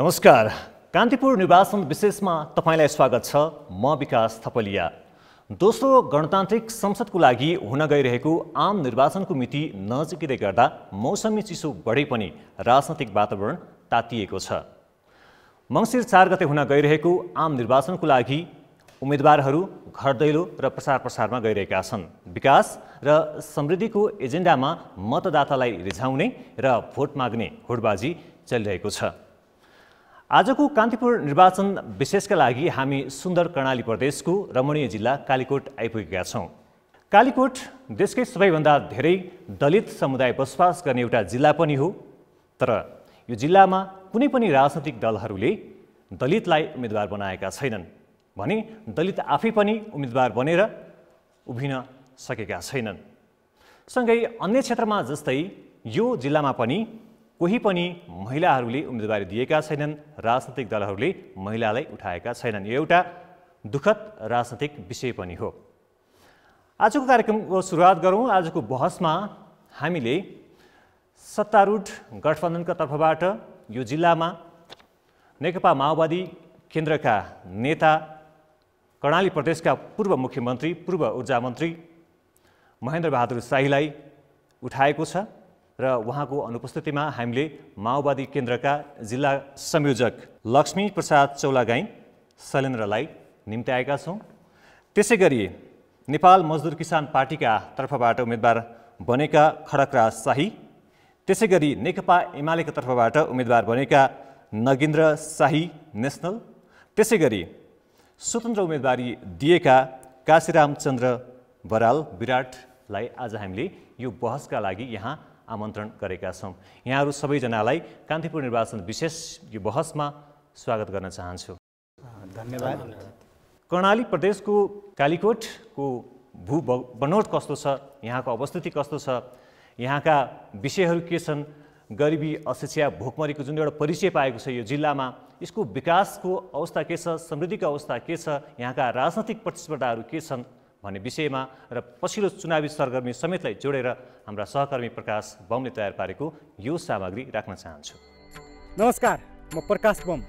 नमस्कार। कान्तिपुर निर्वाचन विशेषमा तपाईलाई स्वागत छ। म विकास थपलिया। दोस्रो गणतान्त्रिक संसदको लागि हुन गइरहेको आम निर्वाचनको मिति नजिकै गर्दा मौसमी चिसो बढे पनि राजनैतिक वातावरण तातिएको छ। मङ्सिर 4 गते हुन गइरहेको आम निर्वाचनको लागि उम्मेदवारहरू घर दैलो र प्रसारमा गइरहेका छन्। विकास र समृद्धिको एजेन्डामा मतदातालाई रिझाउने र भोट माग्ने हुडबाजी चलिरहेको छ। आजको कान्तिपुर निर्वाचन विशेषका लागि हामी सुन्दर कर्णाली प्रदेशको रमणीय जिल्ला कालीकोट आइपुगेका छौँ। कालीकोट देशकै सबैभन्दा धेरै दलित समुदाय बसोबास गर्ने एउटा जिल्ला पनि हो। तर यो जिल्लामा कुनै पनि राजनैतिक दलहरूले दलितलाई उम्मेदवार बनाएका छैनन् भने दलित आफै पनि उम्मेदवार बनेर उभिन सकेका छैनन्। सँगै अन्य क्षेत्रमा जस्तै यो जिल्लामा पनि कोही पनि महिलाहरूले उम्मेदवारी दिएका छैनन्, राजनैतिक दलहरूले महिलालाई उठाएका छैनन्। यो एउटा दुःखद राजनैतिक विषय पनि हो। आजको कार्यक्रमको सुरुवात गरौँ। आजको बहसमा हामीले सत्तारूढ गठबन्धनका तर्फबाट यो जिल्लामा नेकपा माओवादी केन्द्रका नेता, कर्णाली प्रदेशका पूर्व मुख्यमन्त्री, पूर्व ऊर्जा मन्त्री महेन्द्र बहादुर शाहीलाई उठाएको छ र उहाँको अनुपस्थितिमा हामीले माओवादी केन्द्रका जिल्ला संयोजक लक्ष्मी प्रसाद चौलागाई शैलेन्द्रलाई निम्त्याएका छौँ। त्यसै गरी नेपाल मजदुर किसान पार्टीका तर्फबाट उम्मेदवार बनेका खडकराज शाही, त्यसै गरी नेकपा एमालेका तर्फबाट उम्मेदवार बनेका नगेन्द्र शाही नेसनल, त्यसै गरी स्वतन्त्र उम्मेदवारी दिएका काशीरामचन्द्र बराल विराटलाई आज हामीले यो बहसका लागि यहाँ आमन्त्रण गरेका छौँ। यहाँहरू सबैजनालाई कान्तिपुर निर्वाचन विशेष यो बहसमा स्वागत गर्न चाहन्छु। धन्यवाद। कर्णाली प्रदेशको कालीकोटको भू बनोट कस्तो छ, यहाँको अवस्थिति कस्तो छ, यहाँका विषयहरू के छन्, गरिबी, अशिक्षा, भोकमरीको जुन एउटा परिचय पाएको छ यो जिल्लामा, यसको विकासको अवस्था के छ, समृद्धिको अवस्था के छ, यहाँका राजनैतिक प्रतिस्पर्धाहरू के छन् भन्ने विषयमा र पछिल्लो चुनावी सरगर्मी समेतलाई जोडेर हाम्रा सहकर्मी प्रकाश बमले तयार पारेको यो सामग्री राख्न चाहन्छु। नमस्कार, म प्रकाश बम।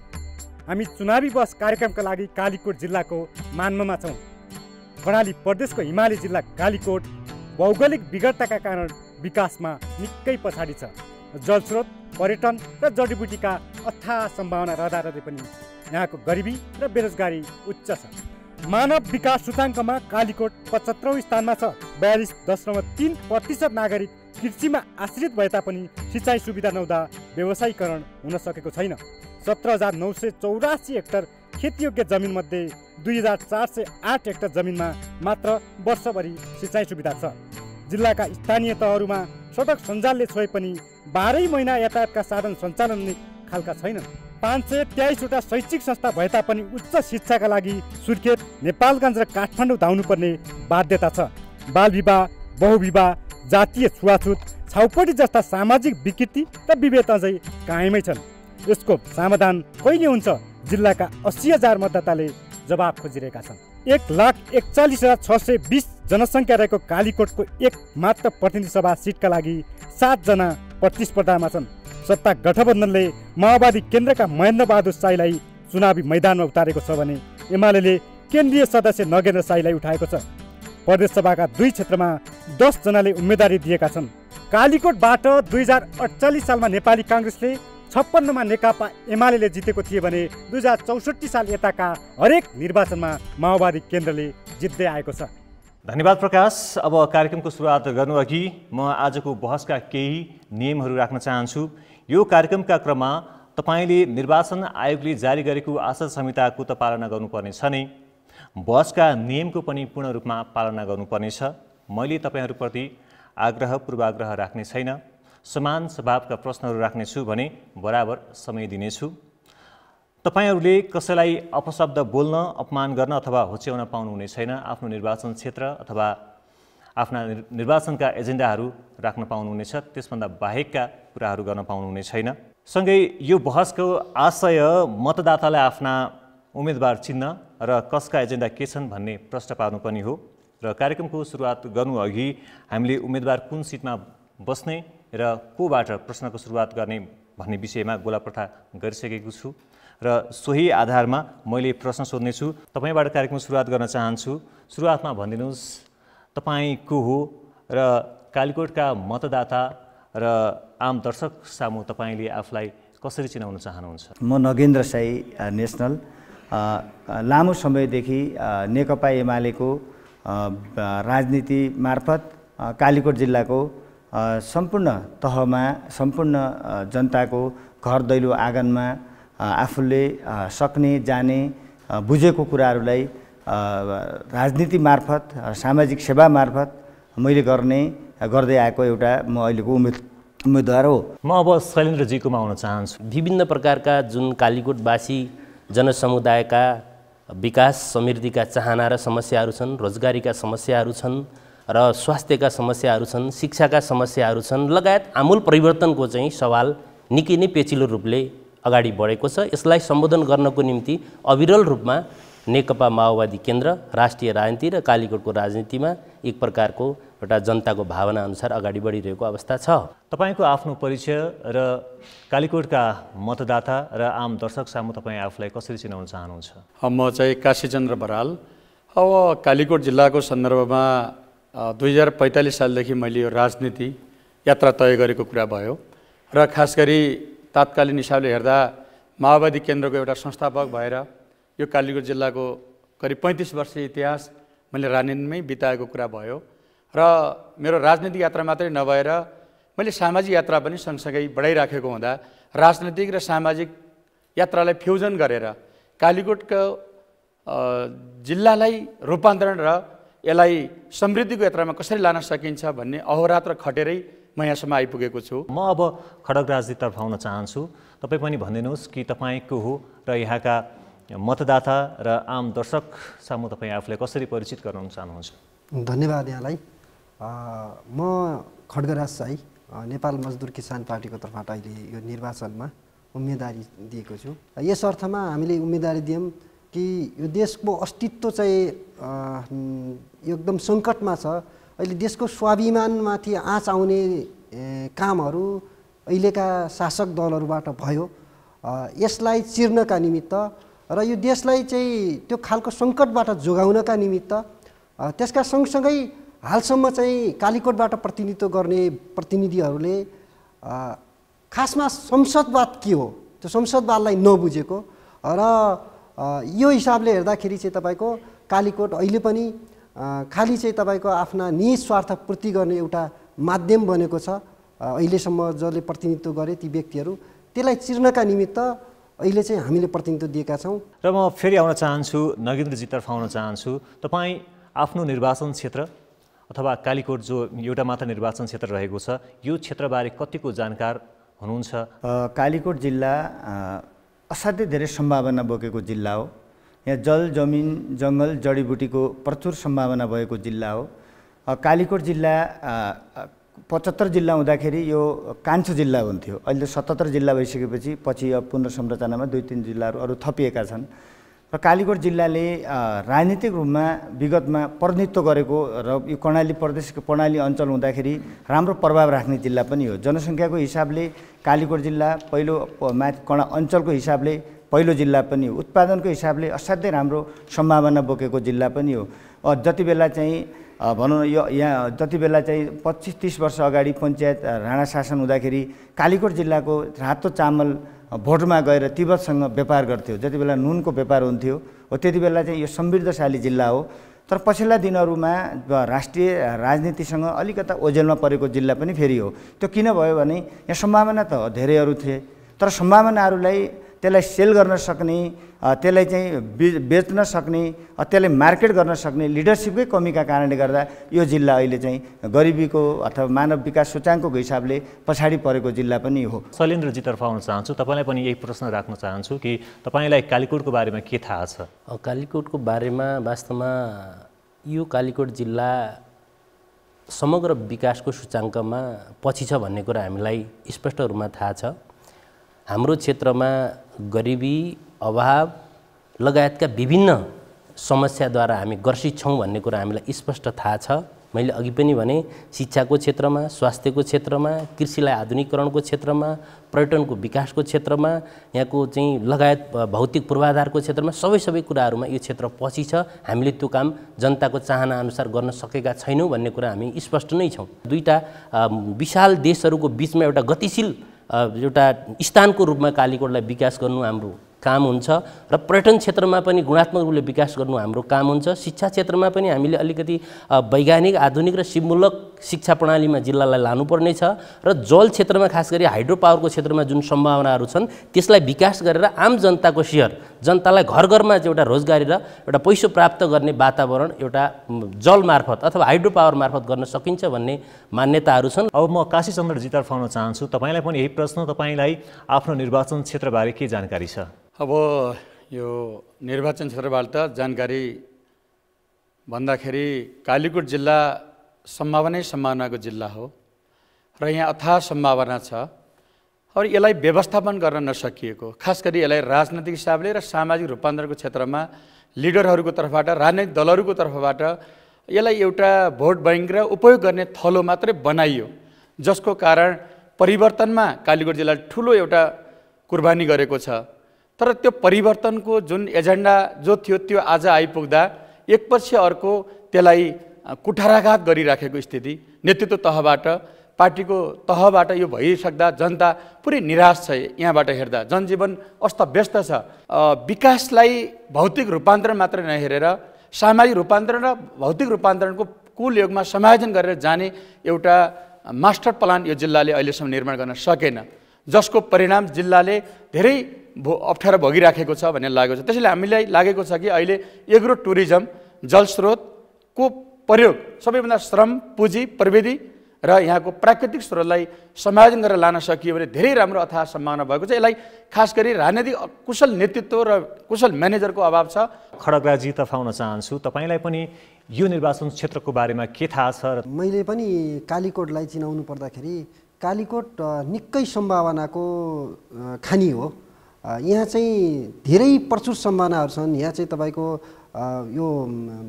हामी चुनावी बस कार्यक्रमका लागि कालीकोट जिल्लाको मान्ममा छौँ। कर्णाली प्रदेशको हिमाली जिल्ला कालीकोट भौगोलिक विघटनका कारण विकासमा निकै पछाडि छ। जलस्रोत, पर्यटन र जडीबुटीका अथाह सम्भावना रहँदारहँदै पनि यहाँको गरिबी र बेरोजगारी उच्च छ। मानव विकास सूचाङ्कमा कालीकोट 75औं स्थानमा छ। 42.3% नागरिक कृषिमा आश्रित भए तापनि सिँचाइ सुविधा नहुँदा व्यवसायीकरण हुन सकेको छैन। 17,984 हेक्टर खेतीयोग्य जमिनमध्ये 2,408 हेक्टर जमिनमा मात्र वर्षभरि सिँचाइ सुविधा छ। जिल्लाका स्थानीय तहहरूमा सडक सञ्जालले छोए पनि 12 महिना यातायातका साधन सञ्चालन हुने खालका छैनन्। 523वटा शैक्षिक संस्था भए तापनि उच्च शिक्षाका लागि सुर्खेत, नेपालगञ्ज र काठमाडौँ धाउनुपर्ने बाध्यता छ। बाल विवाह, बहुविवाह, जातीय छुवाछुत, छाउपडी जस्ता सामाजिक विकृति र विभेद अझै कायमै छन्। यसको समाधान कहिले हुन्छ? जिल्लाका 80,000 मतदाताले जवाब खोजिरहेका छन्। 1,41,620 जनसङ्ख्या रहेको कालीकोटको एक मात्र प्रतिनिधि सभा सिटका लागि 7 जना प्रतिस्पर्धामा छन्। सत्ता गठबन्धनले माओवादी केन्द्रका महेन्द्र बहादुर शाहीलाई चुनावी मैदानमा उतारेको छ भने एमाले केन्द्रीय सदस्य नगेन्द्र शाहीलाई उठाएको छ। प्रदेश सभाका 2 क्षेत्रमा 10 जनाले उम्मेदवारी दिएका छन्। कालीकोटबाट 2048 सालमा नेपाली काङ्ग्रेसले, 56मा नेकपा एमाले जितेको थिए भने 2064 साल यताका हरेक निर्वाचनमा माओवादी केन्द्रले जित्दै आएको छ। धन्यवाद प्रकाश। अब कार्यक्रमको सुरुवात गर्नु अघि म आजको बहसका केही नियमहरू राख्न चाहन्छु। यो कार्यक्रमका क्रममा तपाईँले निर्वाचन आयोगले जारी गरेको आचार संहिताको त पालना गर्नुपर्ने छ नै, बहसका नियमको पनि पूर्ण रूपमा पालना गर्नुपर्नेछ। मैले तपाईँहरूप्रति आग्रह पूर्वाग्रह राख्ने छैन। समान स्वभावका प्रश्नहरू राख्नेछु भने बराबर समय दिनेछु। तपाईहरूले कसैलाई अपशब्द बोल्न, अपमान गर्न अथवा होच्याउन पाउनुहुने छैन। आफ्नो निर्वाचन क्षेत्र अथवा आफ्ना निर्वाचनका एजेन्डाहरू राख्न पाउनुहुनेछ। त्यसभन्दा बाहेकका कुराहरू गर्न पाउनुहुने छैन। सँगै यो बहसको आशय मतदातालाई आफ्ना उम्मेदवार चिन्ह र कसका एजेन्डा के छन् भन्ने प्रश्न पार्नु पनि हो। र कार्यक्रमको सुरुवात गर्नु अघि हामीले उम्मेदवार कुन सिटमा बस्ने र कोबाट प्रश्नको सुरुवात गर्ने भन्ने विषयमा गोलापर्था गरिसकेको छु र सोही आधारमा मैले प्रश्न सोध्नेछु। तपाईँबाट कार्यक्रम सुरुवात गर्न चाहन्छु। सुरुवातमा भनिदिनुहोस् तपाईँ को हो र कालीकोटका मतदाता र आम दर्शक सामु तपाईँले आफूलाई कसरी चिनाउन चाहनुहुन्छ? म नगेन्द्र साई नेसनल लामो समयदेखि नेकपा एमालेको राजनीति मार्फत कालीकोट जिल्लाको सम्पूर्ण तहमा सम्पूर्ण जनताको घर दैलो आँगनमा आफूले सक्ने जाने बुझेको कुराहरूलाई राजनीति मार्फत सामाजिक सेवा मार्फत मैले गर्दै आएको एउटा म अहिलेको उम्मेदवार हो। म अब शैलेन्द्रजीकोमा आउन चाहन्छु। विभिन्न प्रकारका जुन कालीकोटवासी जनसमुदायका विकास समृद्धिका चाहना र समस्याहरू छन्, रोजगारीका समस्याहरू छन् र स्वास्थ्यका समस्याहरू छन्, शिक्षाका समस्याहरू छन् लगायत आमूल परिवर्तनको चाहिँ सवाल निकै नै पेचिलो रूपले अगाडि बढेको छ। यसलाई सम्बोधन गर्नको निम्ति अविरल रूपमा नेकपा माओवादी केन्द्र राष्ट्रिय राजनीति र कालीकोटको राजनीतिमा एक प्रकारको एउटा जनताको भावना अनुसार अगाडि बढिरहेको अवस्था छ। तपाईँको आफ्नो परिचय र कालीकोटका मतदाता र आम दर्शक सामु तपाईँ आफूलाई कसरी चिनाउन चाहनुहुन्छ? म चाहिँ काशीचन्द्र बराल। अब कालीकोट जिल्लाको सन्दर्भमा 2045 सालदेखि मैले यो राजनीति यात्रा तय गरेको कुरा भयो र खास गरी तात्कालीन हिसाबले हेर्दा माओवादी केन्द्रको एउटा संस्थापक भएर यो कालीकोट जिल्लाको करिब 35 वर्ष इतिहास मैले राजनीतिमै बिताएको कुरा भयो र मेरो राजनीतिक यात्रा मात्रै नभएर मैले सामाजिक यात्रा पनि सँगसँगै बढाइराखेको हुँदा राजनीतिक र सामाजिक यात्रालाई फ्युजन गरेर कालीकोटको जिल्लालाई रूपान्तरण र यसलाई समृद्धिको यात्रामा कसरी लान सकिन्छ भन्ने अहोरात्र खटेरै म यहाँसम्म आइपुगेको छु। म अब खड्गराजतर्फ आउन चाहन्छु। तपाईँ पनि भनिदिनुहोस् कि तपाईँ को हो र यहाँका मतदाता र आम दर्शक सामु तपाईँ आफूलाई कसरी परिचित गराउन चाहनुहुन्छ? धन्यवाद यहाँलाई। म खड्गराज साई नेपाल मजदुर किसान पार्टीको तर्फबाट अहिले यो निर्वाचनमा उम्मेदवारी दिएको छु। यस अर्थमा हामीले उम्मेदवारी दियौँ कि यो देशको अस्तित्व चाहिँ एकदम सङ्कटमा छ। अहिले देशको स्वाभिमानमाथि आँच आउने कामहरू अहिलेका शासक दलहरूबाट भयो। यसलाई चिर्नका निमित्त र यो देशलाई चाहिँ त्यो खालको सङ्कटबाट जोगाउनका निमित्त त्यसका सँगसँगै हालसम्म चाहिँ कालीकोटबाट प्रतिनिधित्व गर्ने प्रतिनिधिहरूले खासमा संसदवाद के हो त्यो संसदवादलाई नबुझेको र यो हिसाबले हेर्दाखेरि चाहिँ तपाईँको कालीकोट अहिले पनि खालि चाहिँ तपाईँको आफ्ना निज स्वार्थ पूर्ति गर्ने एउटा माध्यम बनेको छ। अहिलेसम्म जसले प्रतिनिधित्व गरे ती व्यक्तिहरू त्यसलाई चिर्नका निमित्त अहिले चाहिँ हामीले प्रतिनिधित्व दिएका छौँ। र म फेरि आउन चाहन्छु, नगेन्द्रजीतर्फ आउन चाहन्छु। तपाईँ आफ्नो निर्वाचन क्षेत्र अथवा कालीकोट जो एउटा मात्र निर्वाचन क्षेत्र रहेको छ यो क्षेत्रबारे कतिको जानकार हुनुहुन्छ? कालीकोट जिल्ला असाध्यै धेरै सम्भावना बोकेको जिल्ला हो। यहाँ जल जमिन जङ्गल जडीबुटीको प्रचुर सम्भावना भएको जिल्ला हो। कालीकोट जिल्ला 75 जिल्ला हुँदाखेरि यो कान्छो जिल्ला हुन्थ्यो। अहिले 77 जिल्ला भइसकेपछि पछि अब पुनर्संरचनामा 2-3 जिल्लाहरू अरू थपिएका छन् र कालीकोट जिल्लाले राजनीतिक रूपमा विगतमा प्रतिनिधित्व गरेको र यो कर्णाली प्रदेशको कर्णाली अञ्चल हुँदाखेरि राम्रो प्रभाव राख्ने जिल्ला पनि हो। जनसङ्ख्याको हिसाबले कालीकोट जिल्ला पहिलो माथि अञ्चलको हिसाबले पहिलो जिल्ला पनि हो। उत्पादनको हिसाबले असाध्यै राम्रो सम्भावना बोकेको जिल्ला पनि हो। जति बेला चाहिँ भनौँ न यो यहाँ जति बेला चाहिँ 25-30 वर्ष अगाडि पञ्चायत राणा शासन हुँदाखेरि कालीकोट जिल्लाको रातो चामल भोटमा गएर तिब्बतसँग व्यापार गर्थ्यो। जति बेला नुनको व्यापार हुन्थ्यो हो त्यति बेला चाहिँ यो समृद्धशाली जिल्ला हो। तर पछिल्ला दिनहरूमा राष्ट्रिय राजनीतिसँग अलिकता ओझेलमा परेको जिल्ला पनि फेरि हो। त्यो किन भयो भने यहाँ सम्भावना त धेरैहरू थिए तर सम्भावनाहरूलाई त्यसलाई सेल गर्न सक्ने त्यसलाई चाहिँ बेच्न सक्ने त्यसलाई मार्केट गर्न सक्ने लिडरसिपकै कमीका कारणले गर्दा यो जिल्ला अहिले चाहिँ गरिबीको अथवा मानव विकास सूचाङ्कको हिसाबले पछाडि परेको जिल्ला पनि हो। शैलेन्द्रजीतर्फ आउन चाहन्छु। तपाईँलाई पनि यही प्रश्न राख्न चाहन्छु कि तपाईँलाई कालीकोटको बारेमा के थाहा छ? कालीकोटको बारेमा वास्तवमा यो कालीकोट जिल्ला समग्र विकासको सूचाङ्कमा पछि छ भन्ने कुरा हामीलाई स्पष्ट रूपमा थाहा छ। हाम्रो क्षेत्रमा गरिबी अभाव लगायतका विभिन्न समस्याद्वारा हामी ग्रसित छौँ भन्ने कुरा हामीलाई स्पष्ट थाहा छ। मैले अघि पनि भने शिक्षाको क्षेत्रमा, स्वास्थ्यको क्षेत्रमा, कृषिलाई आधुनिकीकरणको क्षेत्रमा, पर्यटनको विकासको क्षेत्रमा, यहाँको चाहिँ लगायत भौतिक पूर्वाधारको क्षेत्रमा सबै कुराहरूमा यो क्षेत्र पछि छ। हामीले त्यो काम जनताको चाहना अनुसार गर्न सकेका छैनौँ भन्ने कुरा हामी स्पष्ट नै छौँ। दुईटा विशाल देशहरूको बिचमा एउटा गतिशील एउटा स्थानको रूपमा कालीकोटलाई विकास गर्नु हाम्रो काम हुन्छ र पर्यटन क्षेत्रमा पनि गुणात्मक रूपले विकास गर्नु हाम्रो काम हुन्छ। शिक्षा क्षेत्रमा पनि हामीले अलिकति वैज्ञानिक, आधुनिक र सिपमूलक शिक्षा प्रणालीमा जिल्लालाई लानुपर्नेछ र जल क्षेत्रमा खास गरी हाइड्रो पावरको क्षेत्रमा जुन सम्भावनाहरू छन् त्यसलाई विकास गरेर आम जनताको सेयर, जनतालाई घर घरमा चाहिँ एउटा रोजगारी र एउटा पैसो प्राप्त गर्ने वातावरण एउटा जल मार्फत अथवा हाइड्रो पावर मार्फत गर्न सकिन्छ भन्ने मान्यताहरू छन्। अब म काशीचन्द्रजी तर्फ आउन चाहन्छु। तपाईँलाई पनि यही प्रश्न, तपाईँलाई आफ्नो निर्वाचन क्षेत्रबारे के जानकारी छ? अब यो निर्वाचन क्षेत्रबाट जानकारी भन्दाखेरि कालीकोट जिल्ला सम्भावनाको जिल्ला हो र यहाँ अथाह सम्भावना छ और यसलाई व्यवस्थापन गर्न नसकिएको, खास गरी यसलाई राजनैतिक हिसाबले र सामाजिक रूपान्तरणको क्षेत्रमा लिडरहरूको तर्फबाट, राजनैतिक दलहरूको तर्फबाट यसलाई एउटा भोट बैंक र उपयोग गर्ने थलो मात्रै बनाइयो, जसको कारण परिवर्तनमा कालीकोट जिल्लाले ठुलो एउटा कुर्बानी गरेको छ। तर त्यो परिवर्तनको जुन एजेन्डा जो थियो त्यो आज आइपुग्दा एकपछि अर्को त्यसलाई कुठाराघात गरिराखेको स्थिति नेतृत्व तहबाट, पार्टीको तहबाट यो भइसक्दा जनता पुरै निराश छ। यहाँबाट हेर्दा जनजीवन अस्तव्यस्त छ। विकासलाई भौतिक रूपान्तरण मात्र नहेरेर सामाजिक रूपान्तरण र भौतिक रूपान्तरणको कुल योगमा समायोजन गरेर जाने एउटा मास्टर प्लान यो जिल्लाले अहिलेसम्म निर्माण गर्न सकेन, जसको परिणाम जिल्लाले धेरै अप्ठ्यारो भोगिराखेको छ भन्ने लागेको छ। त्यसैले हामीलाई लागेको छ कि अहिले एग्रो टुरिज्म, जलस्रोतको प्रयोग, सबैभन्दा श्रम, पुँजी, प्रविधि र यहाँको प्राकृतिक स्रोतलाई समायोजन गरेर लान सकियो भने धेरै राम्रो अथाह सम्भावना भएको छ। यसलाई खास गरी राजनैतिक कुशल नेतृत्व र कुशल म्यानेजरको अभाव छ। खड्गराजी तर्फ आउन चाहन्छु। तपाईँलाई पनि यो निर्वाचन क्षेत्रको बारेमा के थाहा छ? मैले पनि कालीकोटलाई चिनाउनु पर्दाखेरि कालीकोट निकै सम्भावनाको खानी हो। यहाँ चाहिँ धेरै प्रचुर सम्भावनाहरू छन्। यहाँ चाहिँ तपाईँको यो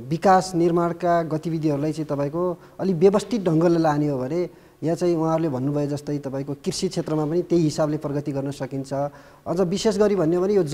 विकास निर्माणका गतिविधिहरूलाई चाहिँ तपाईँको अलिक व्यवस्थित ढङ्गले लाने हो भने यहाँ चाहिँ उहाँहरूले भन्नुभयो जस्तै तपाईँको कृषि क्षेत्रमा पनि त्यही हिसाबले प्रगति गर्न सकिन्छ। अझ विशेष गरी भन्यो भने यो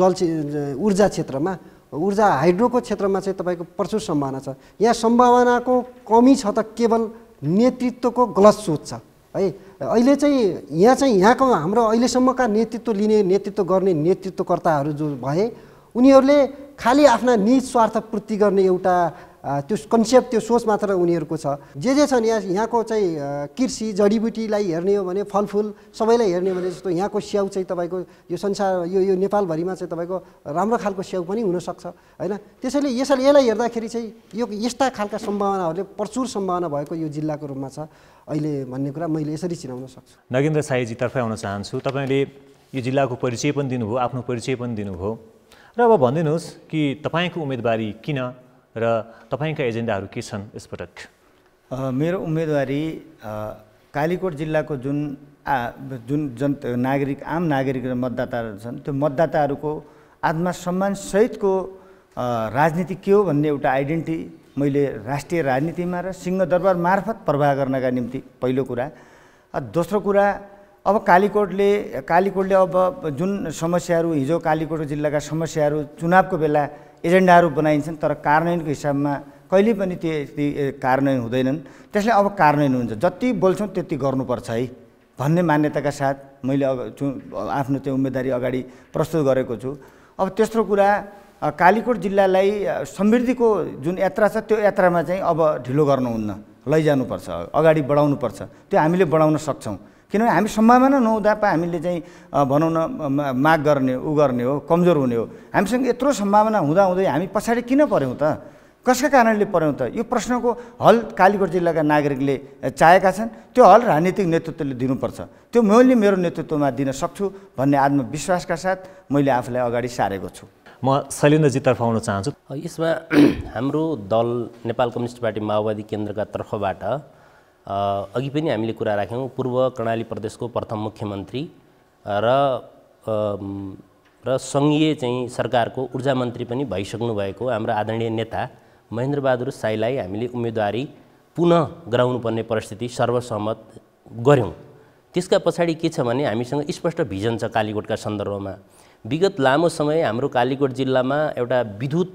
ऊर्जा क्षेत्रमा, ऊर्जा हाइड्रोको क्षेत्रमा चाहिँ तपाईँको प्रचुर सम्भावना छ। यहाँ सम्भावनाको कमी छ त केवल नेतृत्वको गलत सोच छ है। अहिले चाहिँ यहाँको हाम्रो अहिलेसम्मका नेतृत्व लिने, नेतृत्व गर्ने नेतृत्वकर्ताहरू जो भए उनीहरूले खालि आफ्ना निज स्वार्थ पूर्ति गर्ने एउटा त्यो कन्सेप्ट, त्यो सोच मात्र उनीहरूको छ। जे छन् यहाँको चाहिँ कृषि जडीबुटीलाई हेर्ने हो भने, फलफुल सबैलाई हेर्ने हो भने जस्तो यहाँको स्याउ चाहिँ तपाईँको यो संसार यो नेपालभरिमा चाहिँ तपाईँको राम्रो खालको स्याउ पनि हुनसक्छ होइन। त्यसैले यसलाई हेर्दाखेरि चाहिँ यो यस्ता खालका सम्भावनाहरूले प्रचुर सम्भावना भएको यो जिल्लाको रूपमा छ अहिले भन्ने कुरा मैले यसरी चिनाउन सक्छु। नगेन्द्र साईजीतर्फ आउन चाहन्छु। तपाईँले यो जिल्लाको परिचय पनि दिनुभयो, आफ्नो परिचय पनि दिनुभयो र अब भनिदिनुहोस् कि तपाईँको उम्मेदवारी किन र तपाईँका एजेन्डाहरू के छन् यसपटक? मेरो उम्मेदवारी कालीकोट जिल्लाको जुन नागरिक, आम नागरिक र मतदाताहरू छन् त्यो मतदाताहरूको आत्मसम्मान सहितको राजनीति के हो भन्ने एउटा आइडेन्टिटी मैले राष्ट्रिय राजनीतिमा र सिंहदरबार मार्फत प्रवाह गर्नका निम्ति पहिलो कुरा। दोस्रो कुरा, अब कालीकोटले अब जुन समस्याहरू, हिजो कालीकोट जिल्लाका समस्याहरू चुनावको बेला एजेन्डाहरू बनाइन्छन् तर कार्यान्वयनको हिसाबमा कहिले पनि ती कार्यान्वयन हुँदैनन्। त्यसले अब कार्यान्वयन हुन्छ, जति बोल्छौँ त्यति गर्नुपर्छ है भन्ने मान्यताका साथ मैले आफ्नो त्यो उम्मेदवारी अगाडि प्रस्तुत गरेको छु। अब तेस्रो कुरा, कालीकोट जिल्लालाई समृद्धिको जुन यात्रा छ त्यो यात्रामा चाहिँ अब ढिलो गर्नुहुन्न, लैजानुपर्छ, अगाडि बढाउनुपर्छ। त्यो हामीले बढाउन सक्छौँ किनभने हामी सम्भावना नहुँदा हामीले चाहिँ भनौँ न माग गर्ने हो, कमजोर हुने हो। हामीसँग यत्रो सम्भावना हुँदाहुँदै हामी पछाडि किन पऱ्यौँ त? कसका कारणले पऱ्यौँ त? यो प्रश्नको हल कालीकोट जिल्लाका नागरिकले चाहेका छन्। त्यो हल राजनीतिक नेतृत्वले दिनुपर्छ। त्यो मैले मेरो नेतृत्वमा दिन सक्छु भन्ने आत्मविश्वासका साथ मैले आफूलाई अगाडि सारेको छु। म शैलेन्द्रजीतर्फ आउन चाहन्छु। यसमा हाम्रो दल नेपाल कम्युनिस्ट पार्टी माओवादी केन्द्रका तर्फबाट अघि पनि हामीले कुरा राख्यौँ, पूर्व कर्णाली प्रदेशको प्रथम मुख्यमन्त्री र सङ्घीय चाहिँ सरकारको ऊर्जा मन्त्री पनि भइसक्नु भएको हाम्रो आदरणीय नेता महेन्द्रबहादुर साईलाई हामीले उम्मेदवारी पुनः गराउनुपर्ने परिस्थिति सर्वसहमत गऱ्यौँ। त्यसका पछाडि के छ भने हामीसँग स्पष्ट भिजन छ कालीकोटका सन्दर्भमा। विगत लामो समय हाम्रो कालीकोट जिल्लामा एउटा विद्युत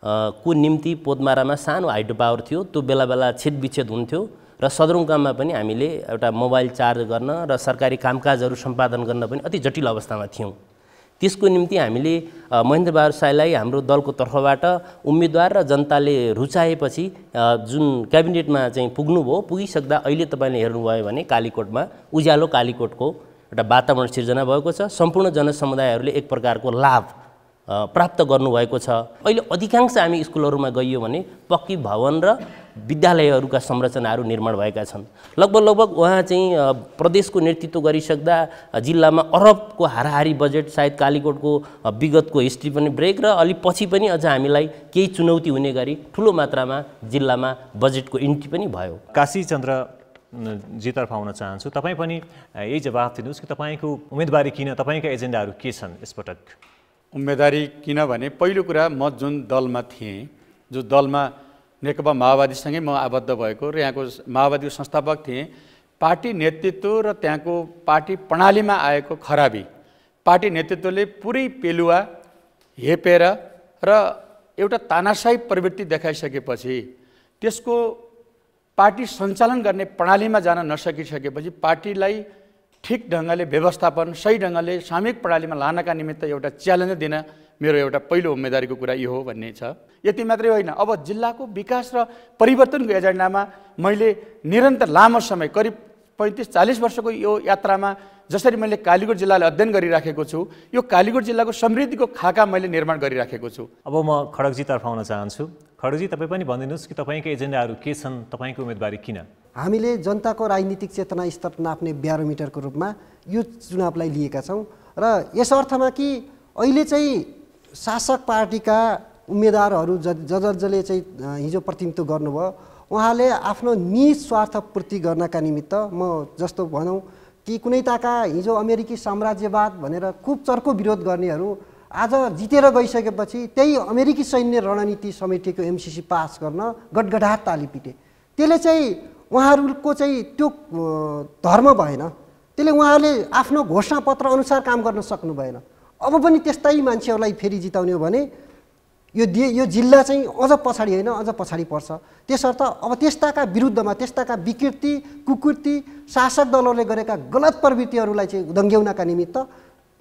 को निम्ति पोदमारामा सानो हाइड्रो पावर थियो, त्यो बेला बेला छेदविच्छेद हुन्थ्यो र सदरमुकाममा पनि हामीले एउटा मोबाइल चार्ज गर्न र सरकारी कामकाजहरू सम्पादन गर्न पनि अति जटिल अवस्थामा थियौँ। त्यसको निम्ति हामीले महेन्द्र बहादुर साईलाई हाम्रो दलको तर्फबाट उम्मेदवार र जनताले रुचाएपछि जुन क्याबिनेटमा चाहिँ पुग्नुभयो, पुगिसक्दा अहिले तपाईँले हेर्नुभयो भने कालीकोटमा उज्यालो कालीकोटको एउटा वातावरण सिर्जना भएको छ। सम्पूर्ण जनसमुदायहरूले एक प्रकारको लाभ प्राप्त गर्नुभएको छ। अहिले अधिकांश हामी स्कुलहरूमा गइयो भने पक्की भवन र विद्यालयहरूका संरचनाहरू निर्माण भएका छन्। लगभग उहाँ चाहिँ प्रदेशको नेतृत्व गरिसक्दा जिल्लामा अरबको हाराहारी बजेट, सायद कालीकोटको विगतको हिस्ट्री पनि ब्रेक र अलि पछि पनि अझ हामीलाई केही चुनौती हुने गरी ठुलो मात्रामा जिल्लामा बजेटको इन्ट्री पनि भयो। काशीचन्द्र जीतर्फ आउन चाहन्छु। तपाईँ पनि यही जवाफ दिनुहोस् कि तपाईँको उम्मेदवारी किन, तपाईँका एजेन्डाहरू के छन् यसपटक? उम्मेदवारी किनभने पहिलो कुरा म जुन दलमा थिएँ, जो दलमा नेकपा माओवादीसँगै म आबद्ध भएको र यहाँको माओवादीको संस्थापक थिएँ, पार्टी नेतृत्व र त्यहाँको पार्टी प्रणालीमा आएको खराबी, पार्टी नेतृत्वले पुरै पेलुवा हेपेर र एउटा तानाशाही प्रवृत्ति देखाइसकेपछि त्यसको पार्टी सञ्चालन गर्ने प्रणालीमा जान नसकिसकेपछि पार्टीलाई ठिक ढङ्गले व्यवस्थापन, सही ढङ्गले सामूहिक प्रणालीमा लानका निमित्त एउटा च्यालेन्ज दिन मेरो एउटा पहिलो उम्मेदवारीको कुरा यो हो भन्ने छ। यति मात्रै होइन, अब जिल्लाको विकास र परिवर्तनको एजेन्डामा मैले निरन्तर लामो समय करिब 35-40 वर्षको यो यात्रामा जसरी मैले कालीकोट जिल्लालाई अध्ययन गरिराखेको छु, यो कालीकोट जिल्लाको समृद्धिको खाका मैले निर्माण गरिराखेको छु। अब म खड्गजीतर्फ आउन चाहन्छु। खड्गजी, तपाईँ पनि भनिदिनुहोस् कि तपाईँका एजेन्डाहरू के छन्, तपाईँको उम्मेदवारी किन? हामीले जनताको राजनीतिक चेतना स्तर नाप्ने ब्यारोमिटरको रूपमा यो चुनावलाई लिएका छौँ र यस अर्थमा कि अहिले चाहिँ शासक पार्टीका उम्मेदवारहरू जसले चाहिँ हिजो प्रतिनिधित्व गर्नुभयो, उहाँले आफ्नो निस्वार्थ पूर्ति गर्नका निमित्त म जस्तो भनौँ कि कुनै ताका हिजो अमेरिकी साम्राज्यवाद भनेर खुब चर्को विरोध गर्नेहरू आज जितेर गइसकेपछि त्यही अमेरिकी सैन्य रणनीति समेटेको एमसिसी पास गर्न गडगडाट ताली पिटे। त्यसले चाहिँ उहाँहरूको चाहिँ त्यो धर्म भएन, त्यसले उहाँहरूले आफ्नो घोषणापत्र अनुसार काम गर्न सक्नु भएन। अब पनि त्यस्तै मान्छेहरूलाई फेरि जिताउने हो भने यो जिल्ला चाहिँ अझ पछाडि होइन, अझ पछाडि पर्छ। त्यसर्थ अब त्यस्ताका विरुद्धमा, त्यस्ताका विकृति कुकृति शासक दलहरूले गरेका गलत प्रवृत्तिहरूलाई चाहिँ उदङ्ग्याउनका निमित्त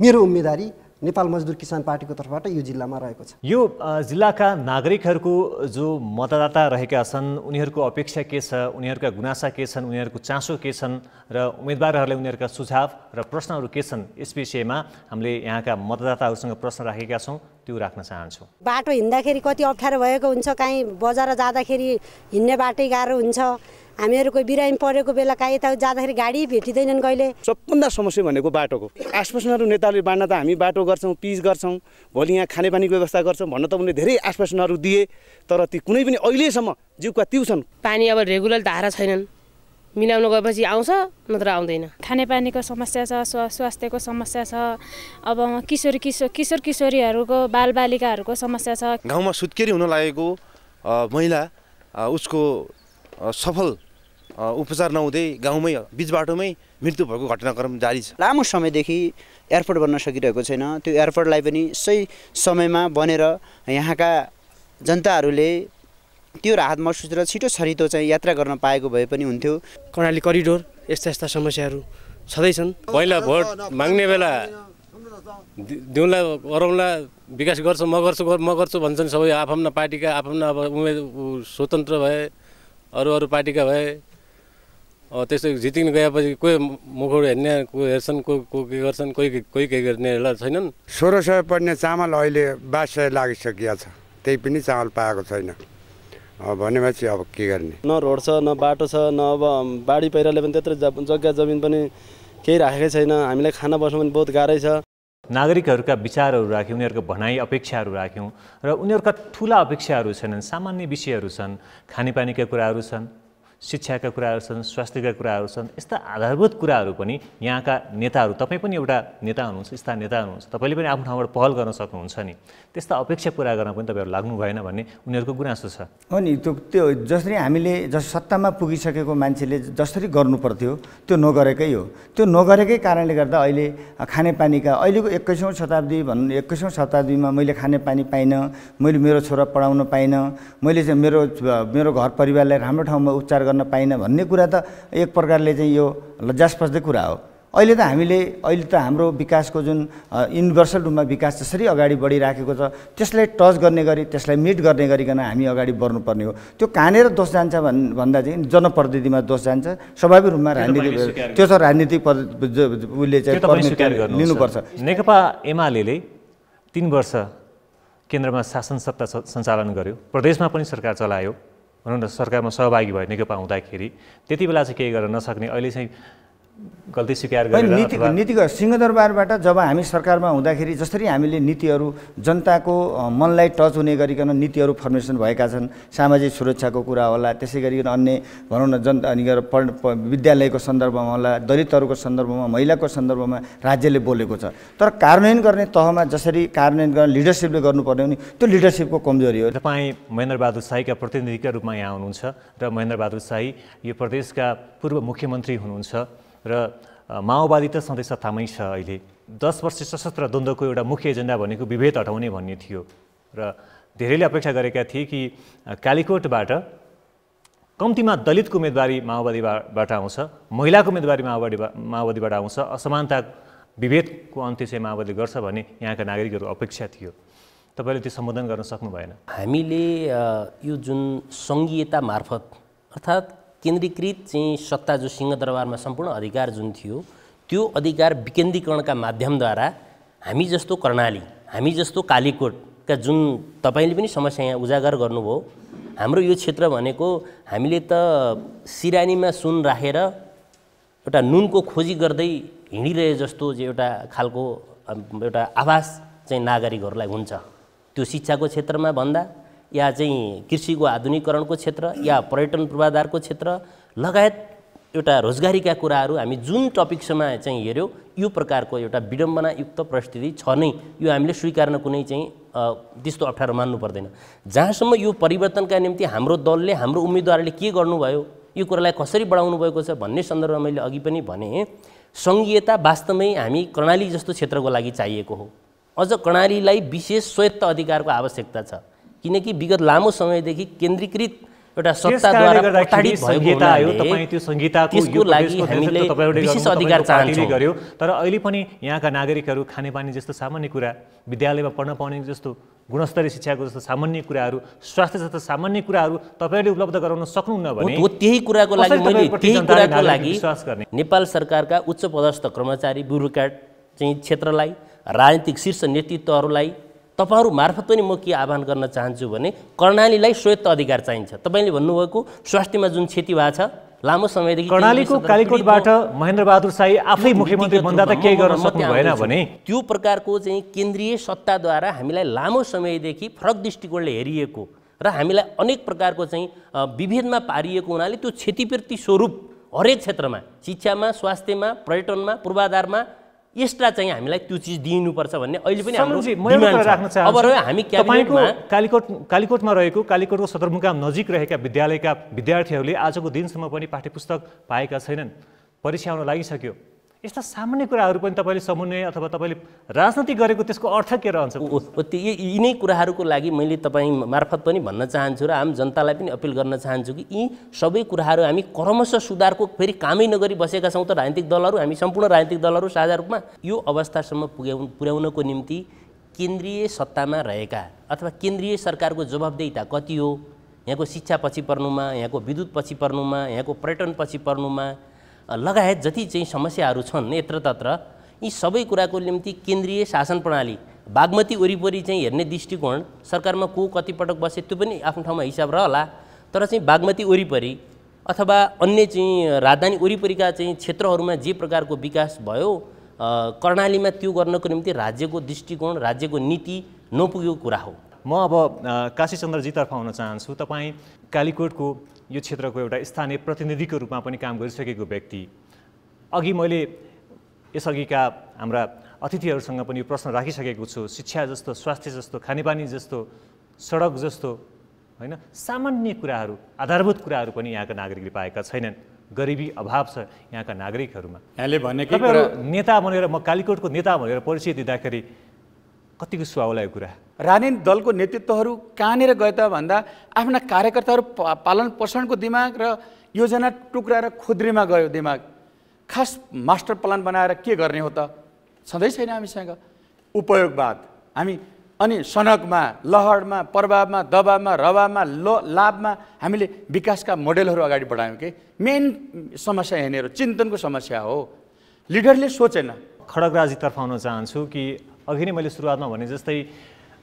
मेरो उम्मेदवारी नेपाल मजदुर किसान पार्टीको तर्फबाट यो जिल्लामा रहेको छ। यो जिल्लाका नागरिकहरूको जो मतदाता रहेका छन्, उनीहरूको अपेक्षा के छ, उनीहरूका गुनासा के छन्, उनीहरूको चासो के छन् र उम्मेदवारहरूले उनीहरूका सुझाव र प्रश्नहरू के छन्, यस विषयमा हामीले यहाँका मतदाताहरूसँग प्रश्न राखेका छौँ, त्यो राख्न चाहन्छौँ। बाटो हिँड्दाखेरि कति अप्ठ्यारो भएको हुन्छ, काहीँ बजार जाँदाखेरि हिँड्ने बाटै गाह्रो हुन्छ, हामीहरूको बिरामी परेको बेला कहीँ यता जाँदाखेरि गाडी भेटिँदैनन्। कहिले सबभन्दा समस्या भनेको बाटोको आश्वासनहरू नेताले बाँड्न त हामी बाटो गर्छौँ, पिच गर्छौँ, भोलि यहाँ खानेपानीको व्यवस्था गर्छौँ भन्न त उनले धेरै आश्वासनहरू दिए, तर ती कुनै पनि अहिलेसम्म जिउका त्यो छन्। पानी अब रेगुलर धारा छैनन्, मिलाउन गएपछि आउँछ नत्र आउँदैन। खानेपानीको समस्या छ, स्वास्थ्यको समस्या छ, अब किशोरीहरूको बालबालिकाहरूको समस्या छ। गाउँमा सुत्केरी हुन लागेको महिला उसको सफल उपचार नहुँदै गाउँमै बीच बाटोमै मृत्यु भएको घटनाक्रम जारी छ। लामो समयदेखि एयरपोर्ट बन्न सकिरहेको छैन। त्यो एयरपोर्टलाई पनि सही समयमा बनेर यहाँका जनताहरूले त्यो राहत महसुस र छिटो छरितो चाहिँ यात्रा गर्न पाएको भए पनि हुन्थ्यो। कर्णाली करिडोर यस्ता समस्याहरू छँदैछन्। पहिला भोट माग्ने बेला दिउँला गरौँला विकास गर्छु म गर्छु भन्छन् सबै आफ्ना पार्टीका आफ्ना अब स्वतन्त्र भए, अरू पार्टीका भए। त्यस्तो जितिन गएपछि कोही मुखबाट हेर्ने कोही हेर्छन्, को के गर्छन्, कोही के गर्नेहरूलाई छैनन्। 1600 पर्ने चामल अहिले 2200 लागिसकिया छ, त्यही पनि चामल पाएको छैन भनेपछि अब के गर्ने? न रोड छ, न बाटो छ, न अब बाढी पहिरोले पनि त्यत्रो जग्गा जमिन पनि केही राखेकै छैन। हामीलाई खाना बस्नु पनि बहुत गाह्रै छ। नागरिकहरूका विचारहरू राख्यौँ, उनीहरूको भनाइ अपेक्षाहरू राख्यौँ र उनीहरूका ठुला अपेक्षाहरू छैनन्, सामान्य विषयहरू छन्, खानेपानीका कुराहरू छन्, शिक्षाका कुराहरू छन्, स्वास्थ्यका कुराहरू छन्, यस्ता आधारभूत कुराहरू पनि यहाँका नेताहरू, तपाईँ पनि एउटा नेता हुनुहुन्छ, यस्ता नेता हुनुहुन्छ, तपाईँले पनि आफ्नो ठाउँबाट पहल गर्न सक्नुहुन्छ नि, त्यस्ता अपेक्षा पुरा गर्न पनि तपाईँहरू लाग्नु भएन भन्ने उनीहरूको गुनासो छ। हो नि, त्यो जसरी हामीले सत्तामा पुगिसकेको मान्छेले जसरी गर्नुपर्थ्यो त्यो नगरेकै हो। त्यो नगरेकै कारणले गर्दा अहिले खानेपानीका अहिलेको 21औं शताब्दीमा मैले खानेपानी पाइनँ, मैले मेरो छोरा पढाउन पाइनँ, मैले चाहिँ मेरो घर परिवारलाई राम्रो ठाउँमा उपचार गर्न पाइनँ भन्ने कुरा त एक प्रकारले चाहिँ यो लज्जास्पद कुरा हो। अहिले त हाम्रो विकासको जुन युनिभर्सल रूपमा विकास जसरी अगाडि बढिराखेको छ त्यसलाई टच गर्ने गरी, त्यसलाई मिट गर्ने गरिकन हामी अगाडि बढ्नुपर्ने हो। त्यो कहाँनिर दोष जान्छ भन्दा चाहिँ जनप्रतिनिधिमा दोष जान्छ। स्वाभाविक रूपमा त्यो त राजनीतिक उसले चाहिँ लिनुपर्छ। नेकपा एमाले 3 वर्ष केन्द्रमा शासन सत्ता सञ्चालन गर्यो, प्रदेशमा पनि सरकार चलायो, भनौँ न सरकारमा सहभागी भयो नेकपा हुँदाखेरि। त्यति बेला चाहिँ केही गर्न नसक्ने, अहिले चाहिँ गल्ती स्वीकार गरेर नीतिको सिंहदरबारबाट जब हामी सरकारमा हुँदाखेरि जसरी हामीले नीतिहरू जनताको मनलाई टच हुने गरिकन नीतिहरू फर्मेसन भएका छन्, सामाजिक सुरक्षाको कुरा होला, त्यसै गरिकन अन्य भनौँ न विद्यालयको सन्दर्भमा होला, दलितहरूको सन्दर्भमा, महिलाको सन्दर्भमा राज्यले बोलेको छ। तर कार्यान्वयन गर्ने तहमा जसरी कार्यान्वयन गर्न लिडरसिपले गर्नुपर्ने हो नि, त्यो लिडरसिपको कमजोरी हो। तपाईँ महेन्द्र बहादुर शाहीका प्रतिनिधिका रूपमा यहाँ हुनुहुन्छ र महेन्द्र बहादुर शाही यो प्रदेशका पूर्व मुख्यमन्त्री हुनुहुन्छ र माओवादी त सधैँ सत्तामै छ। अहिले 10 वर्ष सशस्त्र द्वन्द्वको एउटा मुख्य एजेन्डा भनेको विभेद हटाउने भन्ने थियो र धेरैले अपेक्षा गरेका थिए कि कालीकोटबाट कम्तीमा दलितको उम्मेदवारी माओवादीबाट आउँछ, महिलाको उम्मेदवारी माओवादीबाट आउँछ, असमानता विभेदको अन्त्य चाहिँ माओवादीले गर्छ भन्ने यहाँका नागरिकहरू अपेक्षा थियो। तपाईँले त्यो सम्बोधन गर्न सक्नु भएन। हामीले यो जुन सङ्घीयता मार्फत अर्थात् केन्द्रीकृत चाहिँ सत्ता जो सिंहदरबारमा सम्पूर्ण अधिकार जुन थियो त्यो अधिकार विकेन्द्रीकरणका माध्यमद्वारा हामी जस्तो कर्णाली, हामी जस्तो कालीकोटका जुन तपाईँले पनि समस्या यहाँ उजागर गर्नुभयो, हाम्रो यो क्षेत्र भनेको हामीले त सिरानीमा सुन राखेर एउटा नुनको खोजी गर्दै हिँडिरहे जस्तो जो एउटा खालको एउटा आभास चाहिँ नागरिकहरूलाई हुन्छ। त्यो शिक्षाको क्षेत्रमा भन्दा या चाहिँ कृषिको आधुनिकीकरणको क्षेत्र या पर्यटन पूर्वाधारको क्षेत्र लगायत एउटा रोजगारीका कुराहरू हामी जुन टपिक्समा चाहिँ हेऱ्यौँ यो प्रकारको एउटा विडम्बनायुक्त परिस्थिति छ नै, यो हामीले स्वीकार्न कुनै चाहिँ त्यस्तो अप्ठ्यारो मान्नु पर्दैन। जहाँसम्म यो परिवर्तनका निम्ति हाम्रो दलले, हाम्रो उम्मेदवारले के गर्नुभयो, यो कुरालाई कसरी बढाउनु भएको छ भन्ने सन्दर्भमा मैले अघि पनि भने, सङ्घीयता वास्तवमै हामी कर्णाली जस्तो क्षेत्रको लागि चाहिएको हो। अझ कर्णालीलाई विशेष स्वायत्त अधिकारको आवश्यकता छ, किनकि विगत लामो समयदेखि केन्द्रीकृत एउटा सत्ताद्वारा प्रताडित भएको त्यसको लागि हामीले विशेष अधिकार चाहन्छौँ। गर्यो। तर अहिले पनि यहाँका नागरिकहरू खानेपानी जस्तो सामान्य कुरा, विद्यालयमा पढ्न पाउने जस्तो गुणस्तरीय शिक्षाको जस्तो सामान्य कुराहरू, स्वास्थ्य जस्तो सामान्य कुराहरू तपाईँहरूले उपलब्ध गराउन सक्नुहुन्न भने त्यही कुराको लागि मैले त्यही कुराको लागि नेपाल सरकारका उच्च पदस्थ कर्मचारी, ब्युरोक्रेट चाहिँ क्षेत्रलाई, राजनीतिक शीर्ष नेतृत्वहरूलाई तपाईहरु मार्फत पनि म के आह्वान गर्न चाहन्छु भने कर्णालीलाई स्वायत्त अधिकार चाहिन्छ। तपाईले भन्नुभएको स्वास्थ्यमा जुन क्षति भएको छ लामो समयदेखि कर्णालीको कालीकोटबाट महेन्द्र बहादुर शाही आफै मुख्यमन्त्री बन्दा त केही गर्न सक्नु भएन भने त्यो प्रकारको चाहिँ केन्द्रीय सत्ताद्वारा हामीलाई लामो समयदेखि फरक दृष्टिकोणले हेरिएको र हामीलाई अनेक प्रकारको चाहिँ विभेदमा पारिएको हुनाले त्यो क्षतिपूर्ति स्वरूप हरेक क्षेत्रमा, शिक्षामा, स्वास्थ्यमा, पर्यटनमा, पूर्वाधारमा एक्स्ट्रा चाहिँ हामीलाई त्यो चिज दिनुपर्छ भन्ने अहिले पनि हाम्रो डिमान्ड छ। अब हामी तपाईको कालीकोटमा रहेको कालीकोटको सदरमुकाम नजिक रहेका विद्यालयका विद्यार्थीहरूले आजको दिनसम्म पनि पाठ्यपुस्तक पाएका छैनन्, परीक्षा आउन लागिसक्यो। यस्ता सामान्य कुराहरू पनि तपाईले समन्वय अथवा तपाईले राजनीति गरेको त्यसको अर्थ के रहन्छ? यिनै कुराहरूको लागि मैले तपाईँ मार्फत पनि भन्न चाहन्छु र आम जनतालाई पनि अपिल गर्न चाहन्छु कि यी सबै कुराहरू हामी क्रमशः सुधारको फेरि कामै नगरी बसेका छौँ त राजनीतिक दलहरू, हामी सम्पूर्ण राजनीतिक दलहरू साझा रूपमा यो अवस्थासम्म पुर्याउनको निम्ति केन्द्रीय सत्तामा रहेका अथवा केन्द्रीय सरकारको जवाबदेहिता कति हो, यहाँको शिक्षा पछि पर्नुमा, यहाँको विद्युत पछि पर्नुमा, यहाँको पर्यटन पछि पर्नुमा लगायत जति चाहिँ समस्याहरू छन् यत्रतत्र, यी सबै कुराको निम्ति केन्द्रीय शासन प्रणाली बागमती वरिपरि चाहिँ हेर्ने दृष्टिकोण सरकारमा को कतिपटक बसे त्यो पनि आफ्नो ठाउँमा हिसाब रहला, तर चाहिँ बागमती वरिपरि अथवा अन्य चाहिँ राजधानी वरिपरिका चाहिँ क्षेत्रहरूमा जे प्रकारको विकास भयो कर्णालीमा त्यो गर्नको निम्ति राज्यको दृष्टिकोण, राज्यको नीति नपुगेको कुरा हो। म अब काशीचन्द्रजीतर्फ आउन चाहन्छु। तपाईँ कालीकोटको यो क्षेत्रको एउटा स्थानीय प्रतिनिधिको रूपमा पनि काम गरिसकेको व्यक्ति। अघि मैले यसअघिका हाम्रा अतिथिहरूसँग पनि यो प्रश्न राखिसकेको छु। शिक्षा जस्तो, स्वास्थ्य जस्तो, खानेपानी जस्तो, सडक जस्तो होइन सामान्य कुराहरू, आधारभूत कुराहरू पनि यहाँका नागरिकले पाएका छैनन्। गरिबी अभाव छ यहाँका नागरिकहरूमा। यहाँले भनेकै कुरा नेता भनेर, म कालीकोटको नेता भनेर परिचय दिँदाखेरि कतिको सुहाउलाको कुरा। राजनीतिक दलको नेतृत्वहरू कहाँनिर गए त भन्दा आफ्ना कार्यकर्ताहरू पालन पोषणको दिमाग र योजना टुक्राएर खुद्रीमा गयो दिमाग। खास मास्टर प्लान बनाएर के गर्ने हो त छँदै छैन हामीसँग। उपयोगवाद हामी अनि सनकमा, लहरमा, प्रभावमा, दबावमा, रवाबमा, लाभमा हामीले विकासका मोडेलहरू अगाडि बढायौँ कि मेन समस्या यहाँनिर चिन्तनको समस्या हो। लिडरले सोचेन। खड्गराजतर्फ आउन चाहन्छु कि अघि नै मैले सुरुवातमा भने जस्तै